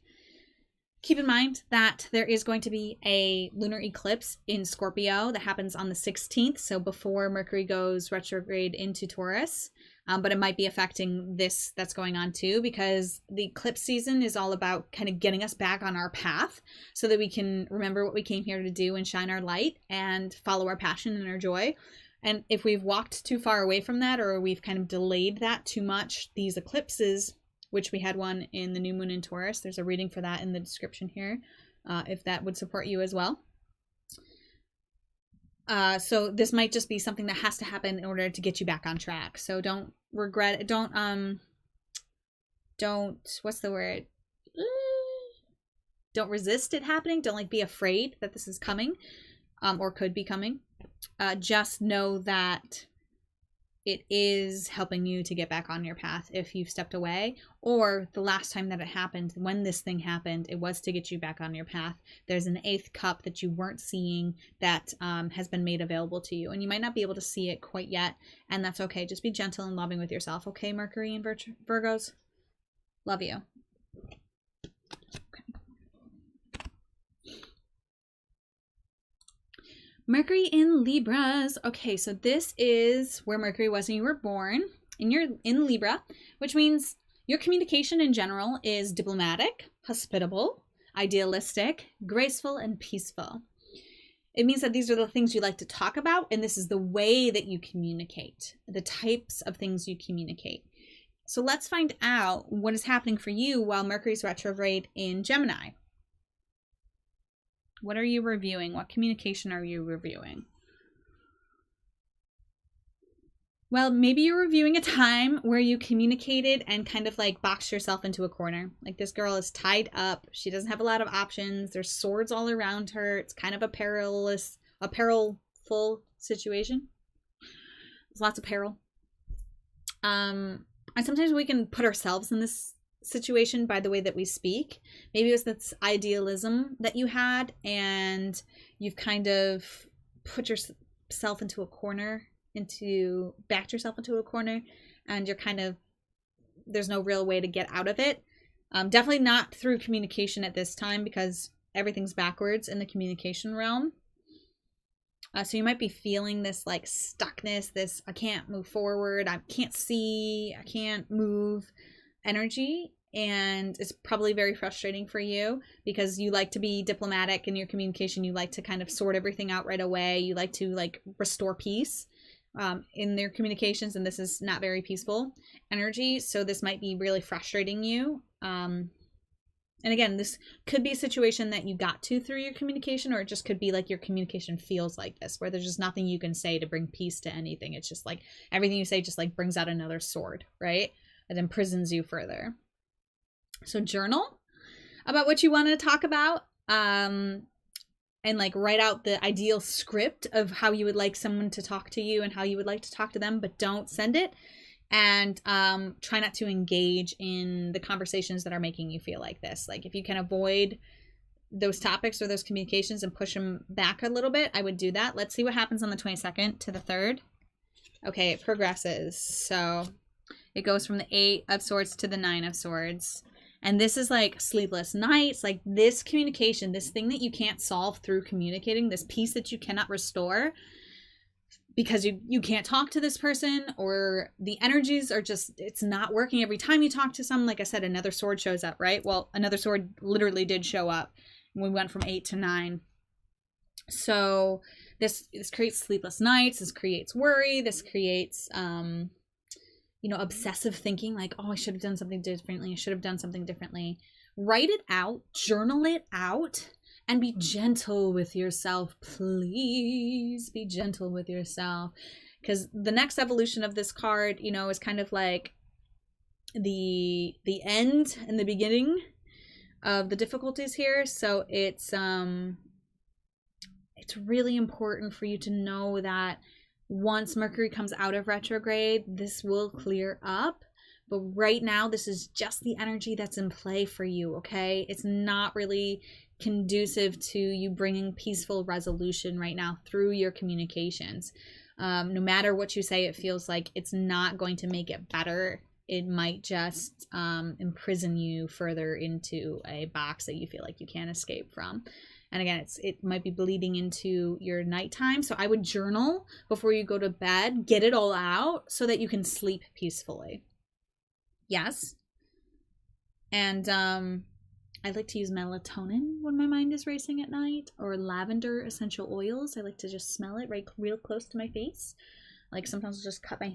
Keep in mind that there is going to be a lunar eclipse in Scorpio that happens on the 16th, so before Mercury goes retrograde into Taurus. But it might be affecting this that's going on too, because the eclipse season is all about kind of getting us back on our path so that we can remember what we came here to do and shine our light and follow our passion and our joy. And if we've walked too far away from that, or we've kind of delayed that too much, these eclipses, which we had one in the new moon in Taurus. There's a reading for that in the description here, if that would support you as well. So this might just be something that has to happen in order to get you back on track. So don't regret it. Don't, what's the word? Don't resist it happening. Don't like be afraid that this is coming, or could be coming. Just know that it is helping you to get back on your path if you've stepped away, or the last time that it happened, when this thing happened, it was to get you back on your path. There's an 8th cup that you weren't seeing that has been made available to you, and you might not be able to see it quite yet, and that's okay. Just be gentle and loving with yourself, okay, Mercury and Virgos? Love you. Mercury in Libras. Okay, so this is where Mercury was when you were born. And you're in Libra, which means Your communication in general is diplomatic, hospitable, idealistic, graceful, and peaceful. It means that these are the things you like to talk about, and this is the way that you communicate, the types of things you communicate. So let's find out what is happening for you while Mercury's retrograde in Gemini. What are you reviewing? What communication are you reviewing? Well, maybe you're reviewing a time where you communicated and kind of like boxed yourself into a corner. Like, this girl is tied up. She doesn't have a lot of options. There's swords all around her. It's kind of a perilful situation. There's lots of peril. And sometimes we can put ourselves in this situation by the way that we speak. Maybe it was this idealism that you had and you've kind of put yourself into a corner, backed yourself into a corner, and you're kind of, there's no real way to get out of it. Definitely not through communication at this time, because everything's backwards in the communication realm. So you might be feeling this like stuckness, this I can't move forward, I can't see, I can't move energy. And it's probably very frustrating for you because you like to be diplomatic in your communication. You like to kind of sort everything out right away. You like to like restore peace in their communications, and this is not very peaceful energy. So this might be really frustrating you. And again, this could be a situation that you got to through your communication, or it just could be like your communication feels like this, where there's just nothing you can say to bring peace to anything. It's just like everything you say just like brings out another sword, right? It imprisons you further. So journal about what you want to talk about, and like write out the ideal script of how you would like someone to talk to you and how you would like to talk to them, but don't send it. And try not to engage in the conversations that are making you feel like this. Like, if you can avoid those topics or those communications and push them back a little bit, I would do that. Let's see what happens on the 22nd to the 3rd. Okay, it progresses. So it goes from the 8 of Swords to the 9 of Swords. And this is like sleepless nights, like this communication, this thing that you can't solve through communicating, this peace that you cannot restore because you can't talk to this person, or the energies are just, it's not working every time you talk to someone. Like I said, another sword shows up, right? Well, another sword literally did show up. We went from 8 to 9. So this creates sleepless nights. This creates worry. This creates, obsessive thinking, like, oh, I should have done something differently. I should have done something differently. Write it out, journal it out, and be gentle with yourself. Please be gentle with yourself. Because the next evolution of this card, is kind of like the end and the beginning of the difficulties here. So it's really important for you to know that once Mercury comes out of retrograde, this will clear up. But right now, this is just the energy that's in play for you, okay? It's not really conducive to you bringing peaceful resolution right now through your communications. No matter what you say, it feels like it's not going to make it better. It might just imprison you further into a box that you feel like you can't escape from. And again, it might be bleeding into your nighttime. So I would journal before you go to bed. Get it all out so that you can sleep peacefully. Yes. And I like to use melatonin when my mind is racing at night, or lavender essential oils. I like to just smell it real close to my face. Like, sometimes I'll just cut my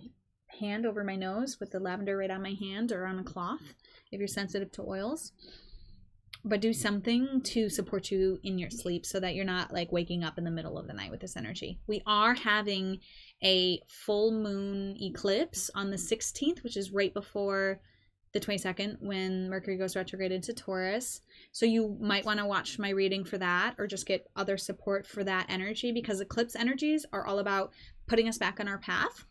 hand over my nose with the lavender right on my hand or on a cloth if you're sensitive to oils. But do something to support you in your sleep so that you're not like waking up in the middle of the night with this energy. We are having a full moon eclipse on the 16th, which is right before the 22nd, when Mercury goes retrograde into Taurus. So you might want to watch my reading for that, or just get other support for that energy, because eclipse energies are all about putting us back on our path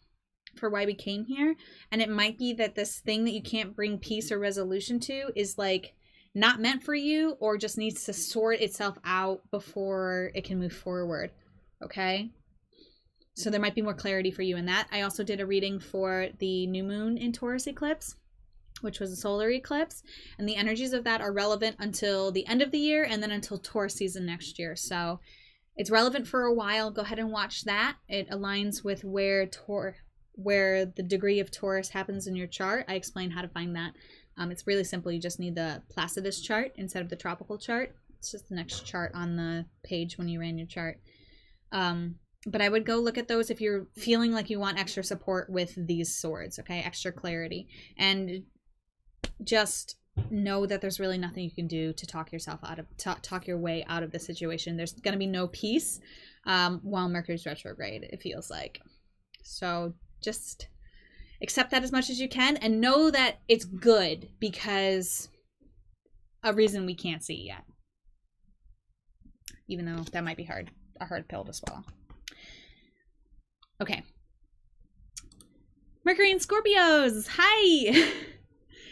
for why we came here. And it might be that this thing that you can't bring peace or resolution to is like not meant for you, or just needs to sort itself out before it can move forward. Okay? So there might be more clarity for you in that. I also did a reading for the new moon in Taurus eclipse, which was a solar eclipse, and the energies of that are relevant until the end of the year, and then until Taurus season next year. So it's relevant for a while. Go ahead and watch that. It aligns with where where the degree of Taurus happens in your chart. I explain how to find that. It's really simple. You just need the Placidus chart instead of the tropical chart. It's just the next chart on the page when you ran your chart. But I would go look at those if you're feeling like you want extra support with these swords, okay? Extra clarity. And just know that there's really nothing you can do to talk yourself out of, talk your way out of the situation. There's going to be no peace while Mercury's retrograde, it feels like. So just accept that as much as you can and know that it's good because a reason we can't see yet. Even though that might be a hard pill to swallow. Okay. Mercury in Scorpios. Hi.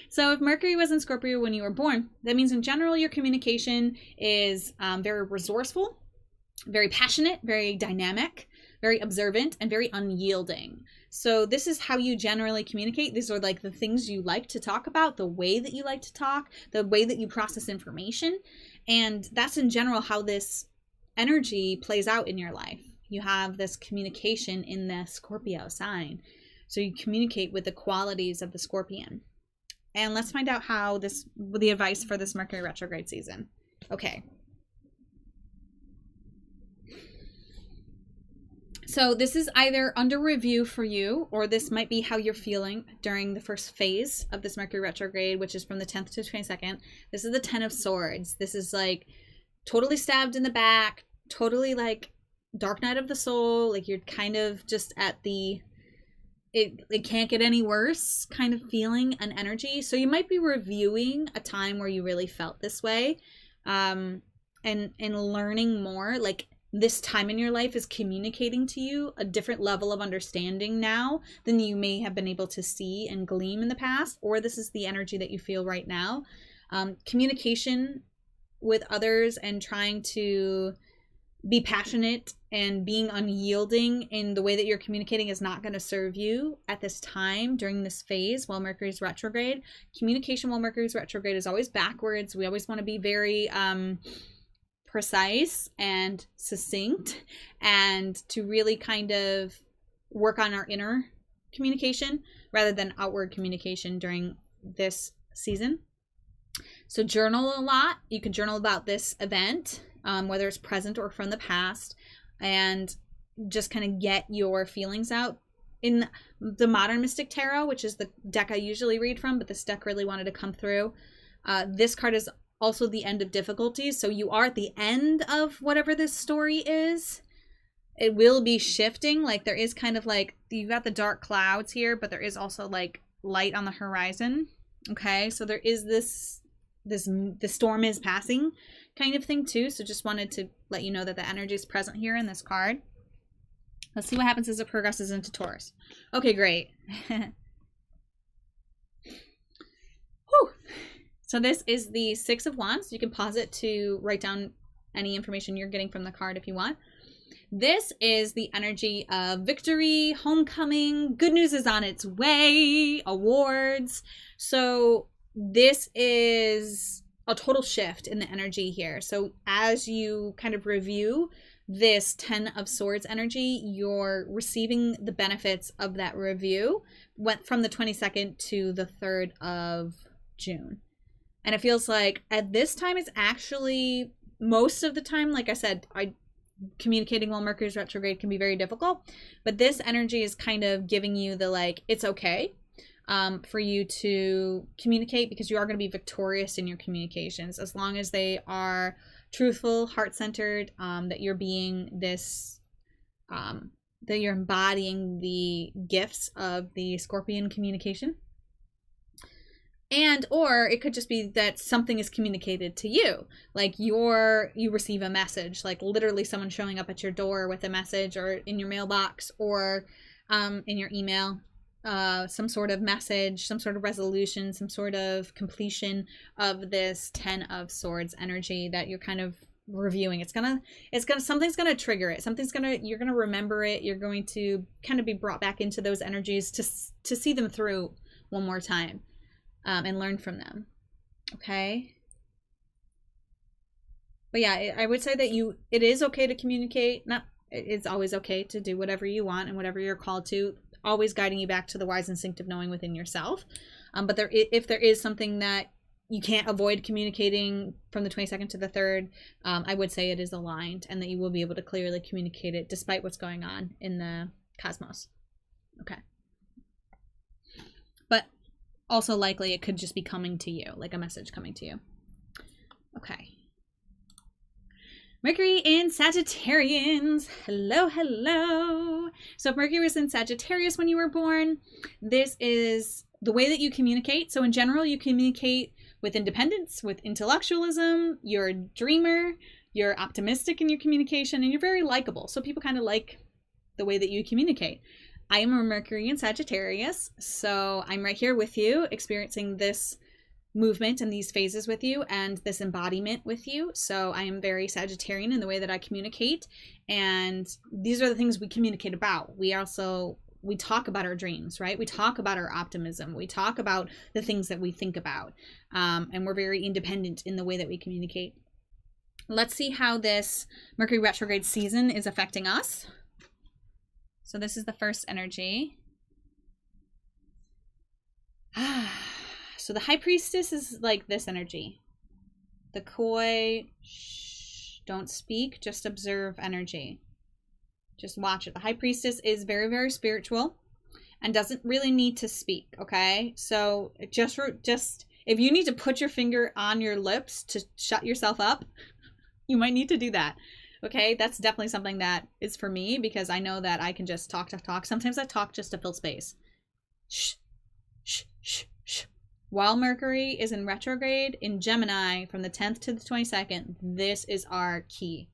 So if Mercury was in Scorpio when you were born, that means in general your communication is very resourceful, very passionate, very dynamic, very observant, and very unyielding. So this is how you generally communicate. These are like the things you like to talk about, the way that you like to talk, the way that you process information. And that's in general how this energy plays out in your life. You have this communication in the Scorpio sign. So you communicate with the qualities of the Scorpion. And let's find out how the advice for this Mercury retrograde season. Okay. So this is either under review for you, or this might be how you're feeling during the first phase of this Mercury retrograde, which is from the 10th to 22nd. This is the 10 of Swords. This is like totally stabbed in the back, totally like dark night of the soul. Like you're kind of just at the, it can't get any worse kind of feeling and energy. So you might be reviewing a time where you really felt this way, and learning more. Like this time in your life is communicating to you a different level of understanding now than you may have been able to see and glean in the past, or this is the energy that you feel right now. Communication with others and trying to be passionate and being unyielding in the way that you're communicating is not going to serve you at this time during this phase while Mercury's retrograde. Communication while Mercury's retrograde is always backwards. We always want to be very precise and succinct, and to really kind of work on our inner communication rather than outward communication during this season. So journal a lot. You can journal about this event, whether it's present or from the past, and just kind of get your feelings out. In the Modern Mystic Tarot, which is the deck I usually read from, but this deck really wanted to come through, this card is also the end of difficulties. So you are at the end of whatever this story is. It will be shifting. Like there is kind of like, you've got the dark clouds here, but there is also like light on the horizon. Okay, so there is the storm is passing kind of thing too. So just wanted to let you know that the energy is present here in this card. Let's see what happens as it progresses into Taurus. Okay, great. Whew. So this is the Six of Wands. You can pause it to write down any information you're getting from the card if you want. This is the energy of victory, homecoming, good news is on its way, awards. So this is a total shift in the energy here. So as you kind of review this 10 of Swords energy, you're receiving the benefits of that review. Went from the 22nd to the 3rd of June. And it feels like at this time, it's actually most of the time, like I said, communicating while Mercury's retrograde can be very difficult, but this energy is kind of giving you the, like, it's okay for you to communicate, because you are going to be victorious in your communications as long as they are truthful, heart-centered, that you're being this, that you're embodying the gifts of the Scorpion communication. And, or it could just be that something is communicated to you, like you receive a message, like literally someone showing up at your door with a message, or in your mailbox, or in your email, some sort of message, some sort of resolution, some sort of completion of this 10 of Swords energy that you're kind of reviewing. Something's gonna trigger it. You're gonna remember it. You're going to kind of be brought back into those energies to see them through one more time. And learn from them. Okay. But yeah, I would say that it is okay to communicate. It's always okay to do whatever you want and whatever you're called to. always guiding you back to the wise instinctive knowing within yourself. But if there is something that you can't avoid communicating from the 22nd to the 3rd, I would say it is aligned, and that you will be able to clearly communicate it despite what's going on in the cosmos. Okay. But also likely it could just be coming to you, like a message coming to you. Okay. Mercury in Sagittarians. Hello, hello. So if Mercury was in Sagittarius when you were born, this is the way that you communicate. So in general, you communicate with independence, with intellectualism. You're a dreamer. You're optimistic in your communication, and you're very likable. So people kind of like the way that you communicate. I am a Mercury in Sagittarius, so I'm right here with you, experiencing this movement and these phases with you and this embodiment with you. So I am very Sagittarian in the way that I communicate, and these are the things we communicate about. We talk about our dreams, right? We talk about our optimism. We talk about the things that we think about, and we're very independent in the way that we communicate. Let's see how this Mercury retrograde season is affecting us. So this is the first energy. So the High Priestess is like this energy. The coy, shh, don't speak, just observe energy. Just watch it. The High Priestess is very, very spiritual and doesn't really need to speak, okay? So just if you need to put your finger on your lips to shut yourself up, you might need to do that, okay? That's definitely something that is for me, because I know that I can just talk. Sometimes I talk just to fill space. Shh, shh, shh, shh. While Mercury is in retrograde in Gemini from the 10th to the 22nd, this is our key.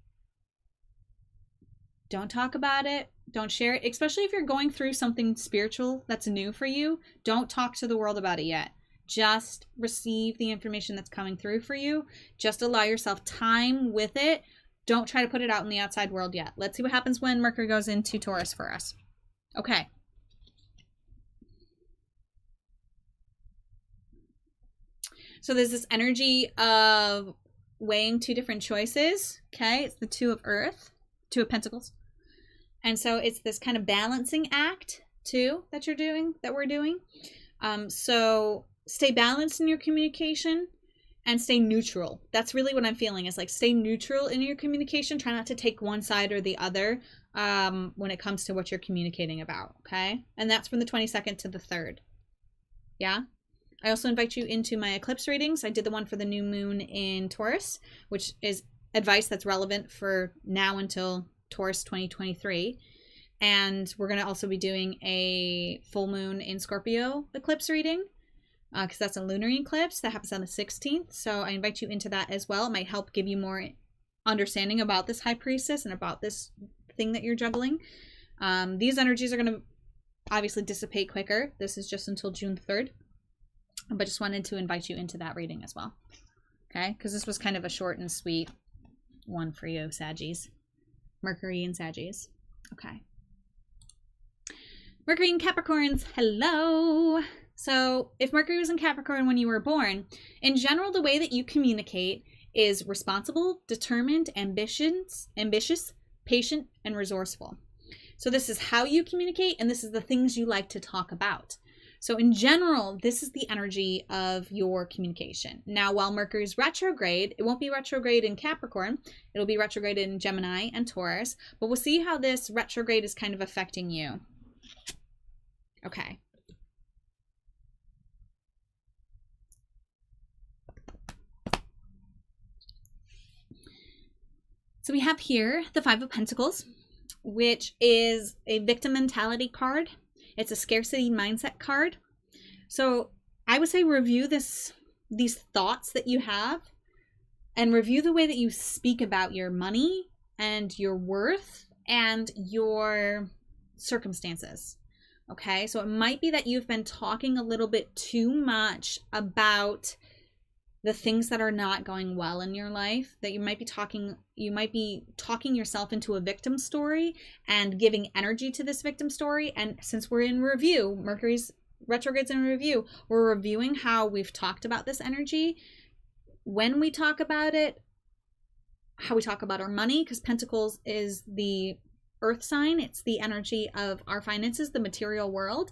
Don't talk about it. Don't share it, especially if you're going through something spiritual that's new for you. Don't talk to the world about it yet. Just receive the information that's coming through for you. Just allow yourself time with it. Don't try to put it out in the outside world yet. Let's see what happens when Mercury goes into Taurus for us. Okay. So there's this energy of weighing two different choices. Okay, it's the Two of Pentacles. And so it's this kind of balancing act too that we're doing. So stay balanced in your communication and stay neutral. That's really what I'm feeling, is like stay neutral in your communication. Try not to take one side or the other when it comes to what you're communicating about. Okay, and that's from the 22nd to the 3rd. Yeah. I also invite you into my eclipse readings. I did the one for the new moon in Taurus, which is advice that's relevant for now until Taurus 2023. And we're going to also be doing a full moon in Scorpio eclipse reading, because that's a lunar eclipse that happens on the 16th. So I invite you into that as well. It might help give you more understanding about this High Priestess and about this thing that you're juggling. These energies are going to obviously dissipate quicker. This is just until June 3rd. But just wanted to invite you into that reading as well. Okay? Because this was kind of a short and sweet one for you, Saggies. Mercury and Saggies. Okay. Mercury and Capricorns. Hello. So if Mercury was in Capricorn when you were born, in general, the way that you communicate is responsible, determined, ambitious, patient, and resourceful. So this is how you communicate, and this is the things you like to talk about. So in general, this is the energy of your communication. Now, while Mercury's retrograde, it won't be retrograde in Capricorn. It'll be retrograde in Gemini and Taurus. But we'll see how this retrograde is kind of affecting you. Okay. So we have here the Five of Pentacles, which is a victim mentality card. It's a scarcity mindset card. So I would say review these thoughts that you have, and review the way that you speak about your money and your worth and your circumstances. Okay, so it might be that you've been talking a little bit too much about the things that are not going well in your life, that you might be talking yourself into a victim story and giving energy to this victim story. And since we're in review, Mercury's retrograde's in review, we're reviewing how we've talked about this energy, when we talk about it, how we talk about our money, because Pentacles is the earth sign. It's the energy of our finances, the material world.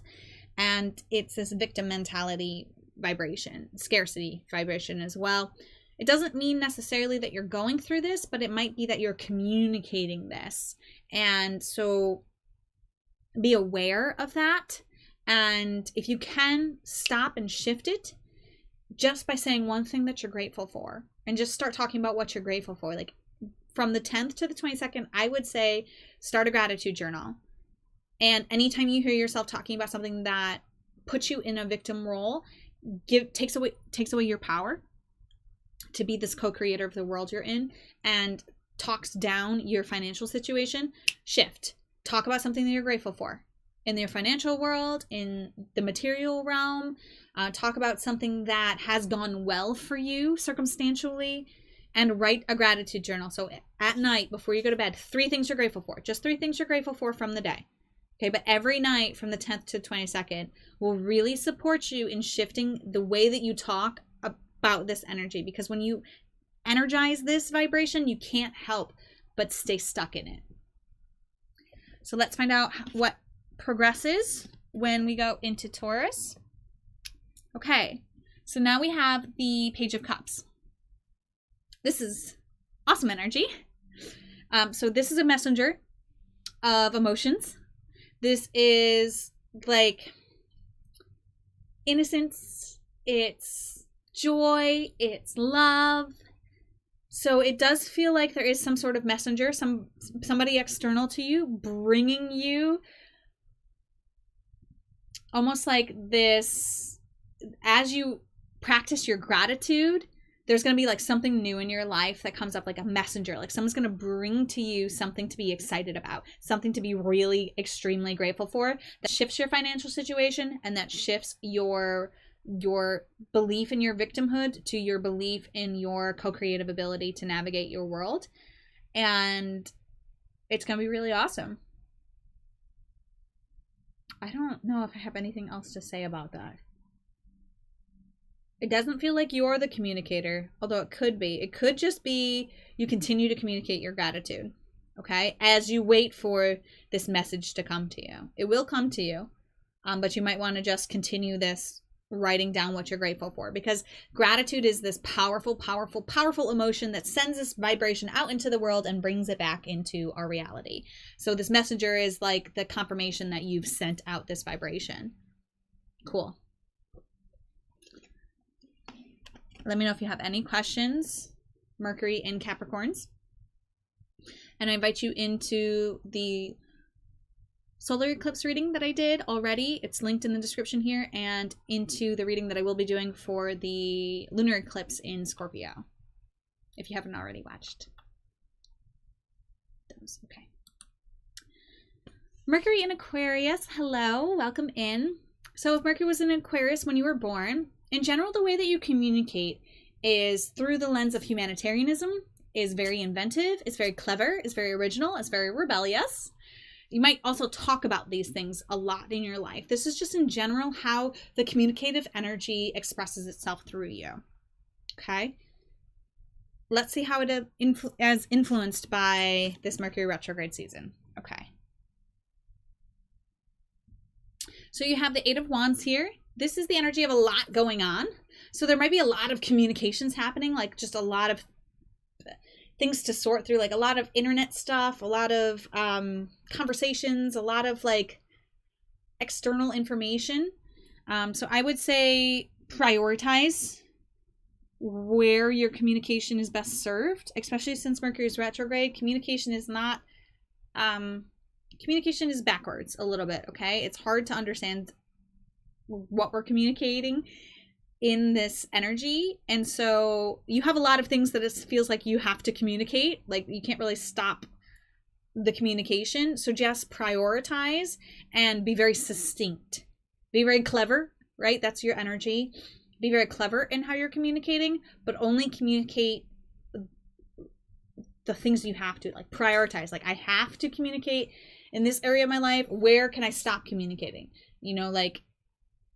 And it's this victim mentality vibration, scarcity vibration as well. It doesn't mean necessarily that you're going through this, but it might be that you're communicating this. And so be aware of that. And if you can, stop and shift it just by saying one thing that you're grateful for, and just start talking about what you're grateful for. Like from the 10th to the 22nd, I would say start a gratitude journal. And anytime you hear yourself talking about something that puts you in a victim role, takes away your power to be this co-creator of the world you're in, and talks down your financial situation, shift. Talk about something that you're grateful for in your financial world, in the material realm. Talk about something that has gone well for you circumstantially, and write a gratitude journal. So at night, before you go to bed, 3 things you're grateful for. Just 3 things you're grateful for from the day. Okay, but every night from the 10th to 22nd will really support you in shifting the way that you talk about this energy. Because when you energize this vibration, you can't help but stay stuck in it. So let's find out what progresses when we go into Taurus. Okay, so now we have the Page of Cups. This is awesome energy. So this is a messenger of emotions. This is like innocence, it's joy, it's love. So it does feel like there is some sort of messenger, somebody external to you, bringing you almost like this. As you practice your gratitude, there's going to be like something new in your life that comes up, like a messenger. Like someone's going to bring to you something to be excited about, something to be really extremely grateful for, that shifts your financial situation, and that shifts your belief in your victimhood to your belief in your co-creative ability to navigate your world. And it's going to be really awesome. I don't know if I have anything else to say about that. It doesn't feel like you're the communicator, although it could be. It could just be you continue to communicate your gratitude, okay, as you wait for this message to come to you. It will come to you, but you might want to just continue this writing down what you're grateful for, because gratitude is this powerful, powerful, powerful emotion that sends this vibration out into the world and brings it back into our reality. So this messenger is like the confirmation that you've sent out this vibration. Cool. Let me know if you have any questions. Mercury in Capricorns. And I invite you into the solar eclipse reading that I did already. It's linked in the description here, and into the reading that I will be doing for the lunar eclipse in Scorpio, if you haven't already watched those. Okay. Mercury in Aquarius. Hello, welcome in. So if Mercury was in Aquarius when you were born, in general, the way that you communicate is through the lens of humanitarianism, is very inventive, it's very clever, it's very original, it's very rebellious. You might also talk about these things a lot in your life. This is just in general how the communicative energy expresses itself through you. Okay? Let's see how it is influenced by this Mercury retrograde season. Okay. So you have the 8 of Wands here. This is the energy of a lot going on. So there might be a lot of communications happening, like just a lot of things to sort through, like a lot of internet stuff, a lot of conversations, a lot of like external information. So I would say prioritize where your communication is best served, especially since Mercury is retrograde. Communication is not, communication is backwards a little bit, okay? It's hard to understand what we're communicating in this energy, and so you have a lot of things that it feels like you have to communicate, like you can't really stop the communication. So just prioritize and be very succinct, be very clever, right? That's your energy. Be very clever in how you're communicating, but only communicate the things you have to, like prioritize. Like I have to communicate in this area of my life. Where can I stop communicating? You know, like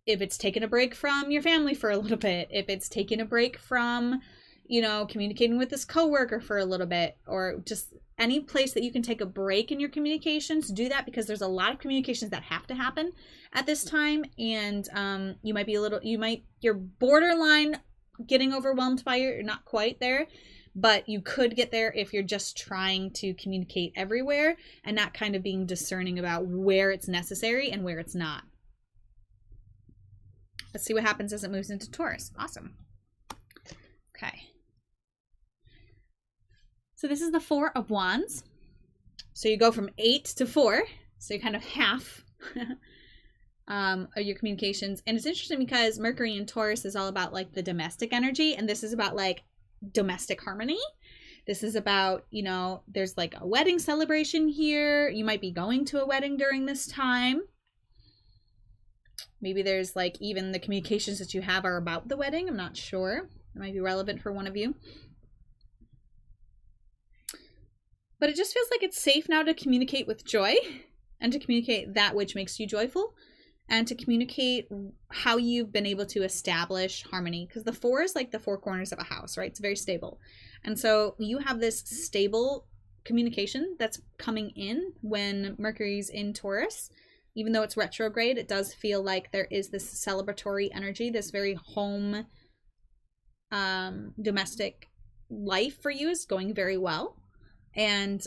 if it's taking a break from your family for a little bit, if it's taking a break from, you know, communicating with this coworker for a little bit, or just any place that you can take a break in your communications, do that, because there's a lot of communications that have to happen at this time. And you're borderline getting overwhelmed by it. You're not quite there, but you could get there if you're just trying to communicate everywhere and not kind of being discerning about where it's necessary and where it's not. Let's see what happens as it moves into Taurus. Awesome. Okay. So this is the Four of Wands. So you go from 8 to 4. So you're kind of half of your communications. And it's interesting because Mercury in Taurus is all about like the domestic energy. And this is about like domestic harmony. This is about, you know, there's like a wedding celebration here. You might be going to a wedding during this time. Maybe there's like even the communications that you have are about the wedding. I'm not sure. It might be relevant for one of you. But it just feels like it's safe now to communicate with joy and to communicate that which makes you joyful and to communicate how you've been able to establish harmony. Because the 4 is like the 4 corners of a house, right? It's very stable. And so you have this stable communication that's coming in when Mercury's in Taurus. Even though it's retrograde, it does feel like there is this celebratory energy, this very home, domestic life for you is going very well. And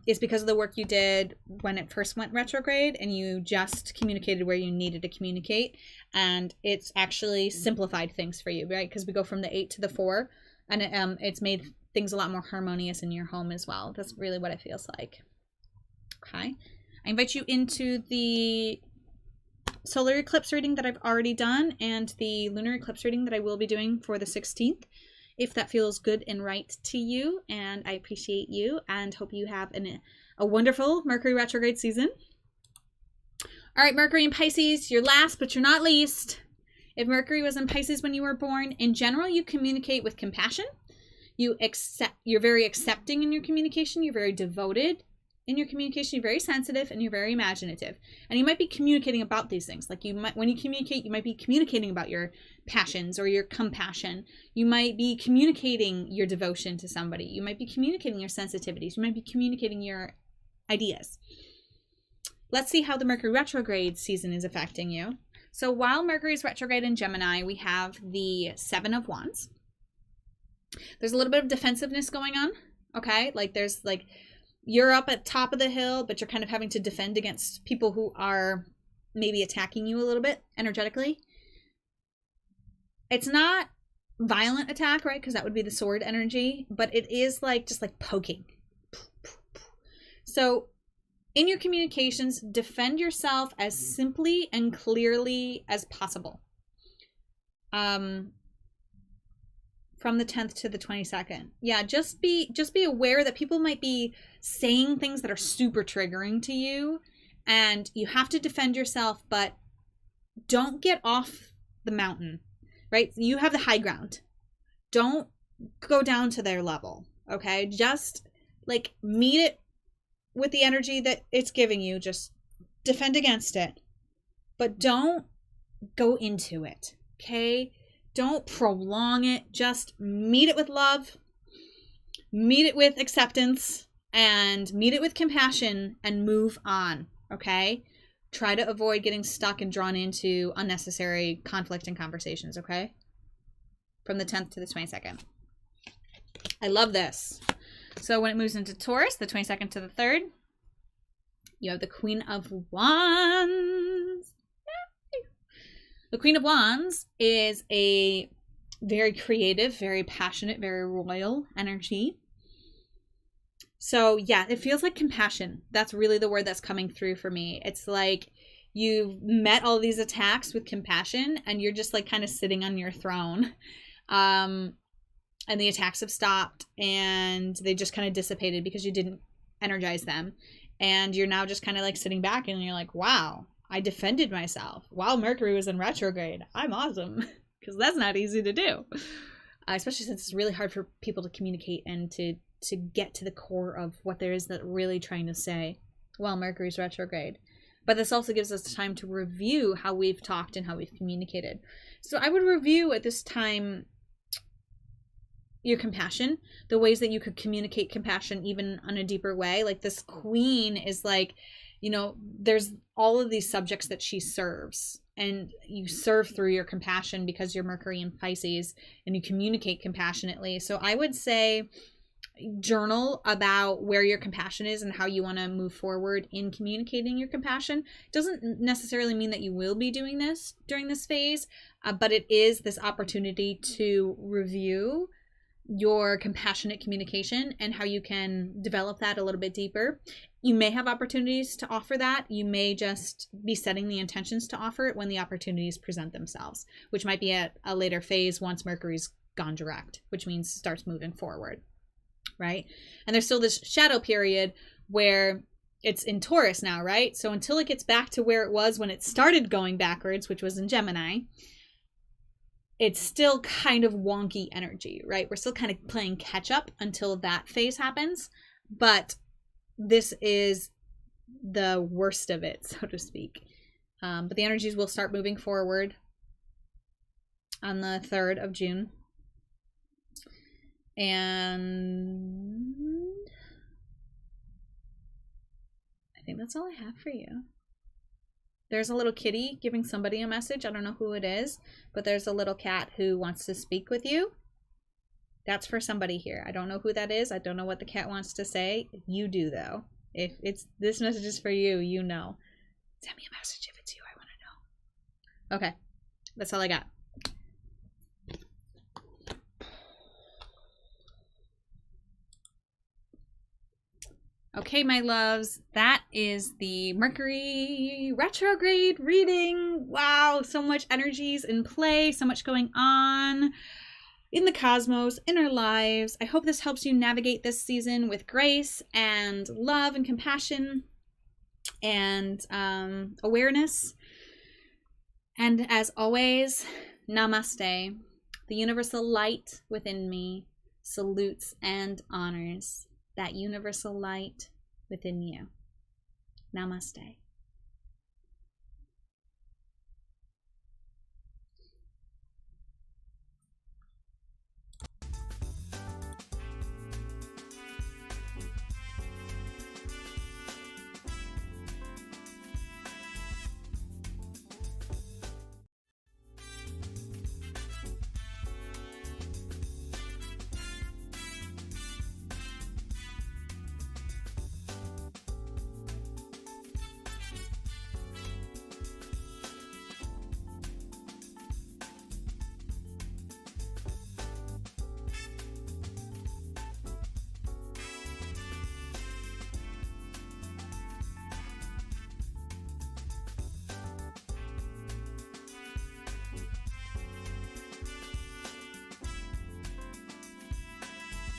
it's because of the work you did when it first went retrograde, and you just communicated where you needed to communicate, and it's actually simplified things for you, right? Because we go from the 8 to the 4, and it's made things a lot more harmonious in your home as well. That's really what it feels like. Okay, I invite you into the solar eclipse reading that I've already done and the lunar eclipse reading that I will be doing for the 16th. If that feels good and right to you, and I appreciate you and hope you have a wonderful Mercury retrograde season. All right, Mercury in Pisces, you're last, but you're not least. If Mercury was in Pisces when you were born, in general, you communicate with compassion. You're very accepting in your communication. You're very devoted in your communication. You're very sensitive and you're very imaginative. And you might be communicating about these things. Like when you communicate, you might be communicating about your passions or your compassion. You might be communicating your devotion to somebody. You might be communicating your sensitivities. You might be communicating your ideas. Let's see how the Mercury retrograde season is affecting you. So while Mercury is retrograde in Gemini, we have the 7 of Wands. There's a little bit of defensiveness going on. Okay, like there's like you're up at top of the hill, but you're kind of having to defend against people who are maybe attacking you a little bit energetically. It's not violent attack, right? Because that would be the sword energy, but it is like just like poking. So in your communications, defend yourself as simply and clearly as possible. From the 10th to the 22nd. Yeah, just be aware that people might be saying things that are super triggering to you, and you have to defend yourself, but don't get off the mountain, right? You have the high ground. Don't go down to their level, okay? Just like meet it with the energy that it's giving you. Just defend against it, but don't go into it, okay? Don't prolong it. Just meet it with love, meet it with acceptance, and meet it with compassion and move on, okay? Try to avoid getting stuck and drawn into unnecessary conflict and conversations, okay? From the 10th to the 22nd. I love this. So when it moves into Taurus, the 22nd to the 3rd, you have the Queen of Wands. The Queen of Wands is a very creative, very passionate, very royal energy. So yeah, it feels like compassion. That's really the word that's coming through for me. It's like you've met all these attacks with compassion and you're just like kind of sitting on your throne. And the attacks have stopped and they just kind of dissipated because you didn't energize them. And you're now just kind of like sitting back and you're like, wow, I defended myself while Mercury was in retrograde. I'm awesome, because that's not easy to do, especially since it's really hard for people to communicate and to get to the core of what there is that really trying to say while Mercury's retrograde. But this also gives us time to review how we've talked and how we've communicated. So I would review at this time your compassion, the ways that you could communicate compassion even on a deeper way. Like this queen is like, you know, there's all of these subjects that she serves, and you serve through your compassion because you're Mercury in Pisces and you communicate compassionately. So I would say journal about where your compassion is and how you want to move forward in communicating your compassion. It doesn't necessarily mean that you will be doing this during this phase, but it is this opportunity to review your compassionate communication and how you can develop that a little bit deeper. You may have opportunities to offer that. You may just be setting the intentions to offer it when the opportunities present themselves, which might be at a later phase once Mercury's gone direct, which means starts moving forward, right? And there's still this shadow period where it's in Taurus now, right? So until it gets back to where it was when it started going backwards, which was in Gemini, it's still kind of wonky energy, right? We're still kind of playing catch up until that phase happens. But this is the worst of it, so to speak. But the energies will start moving forward on the 3rd of June. And I think that's all I have for you. There's a little kitty giving somebody a message. I don't know who it is, but there's a little cat who wants to speak with you. That's for somebody here. I don't know who that is. I don't know what the cat wants to say. You do, though. If it's this message is for you, you know. Send me a message if it's you. I want to know. Okay. That's all I got. Okay, my loves, that is the Mercury retrograde reading. Wow, so much energies in play, so much going on in the cosmos, in our lives. I hope this helps you navigate this season with grace and love and compassion and awareness. And as always, namaste. The universal light within me salutes and honors that universal light within you. Namaste.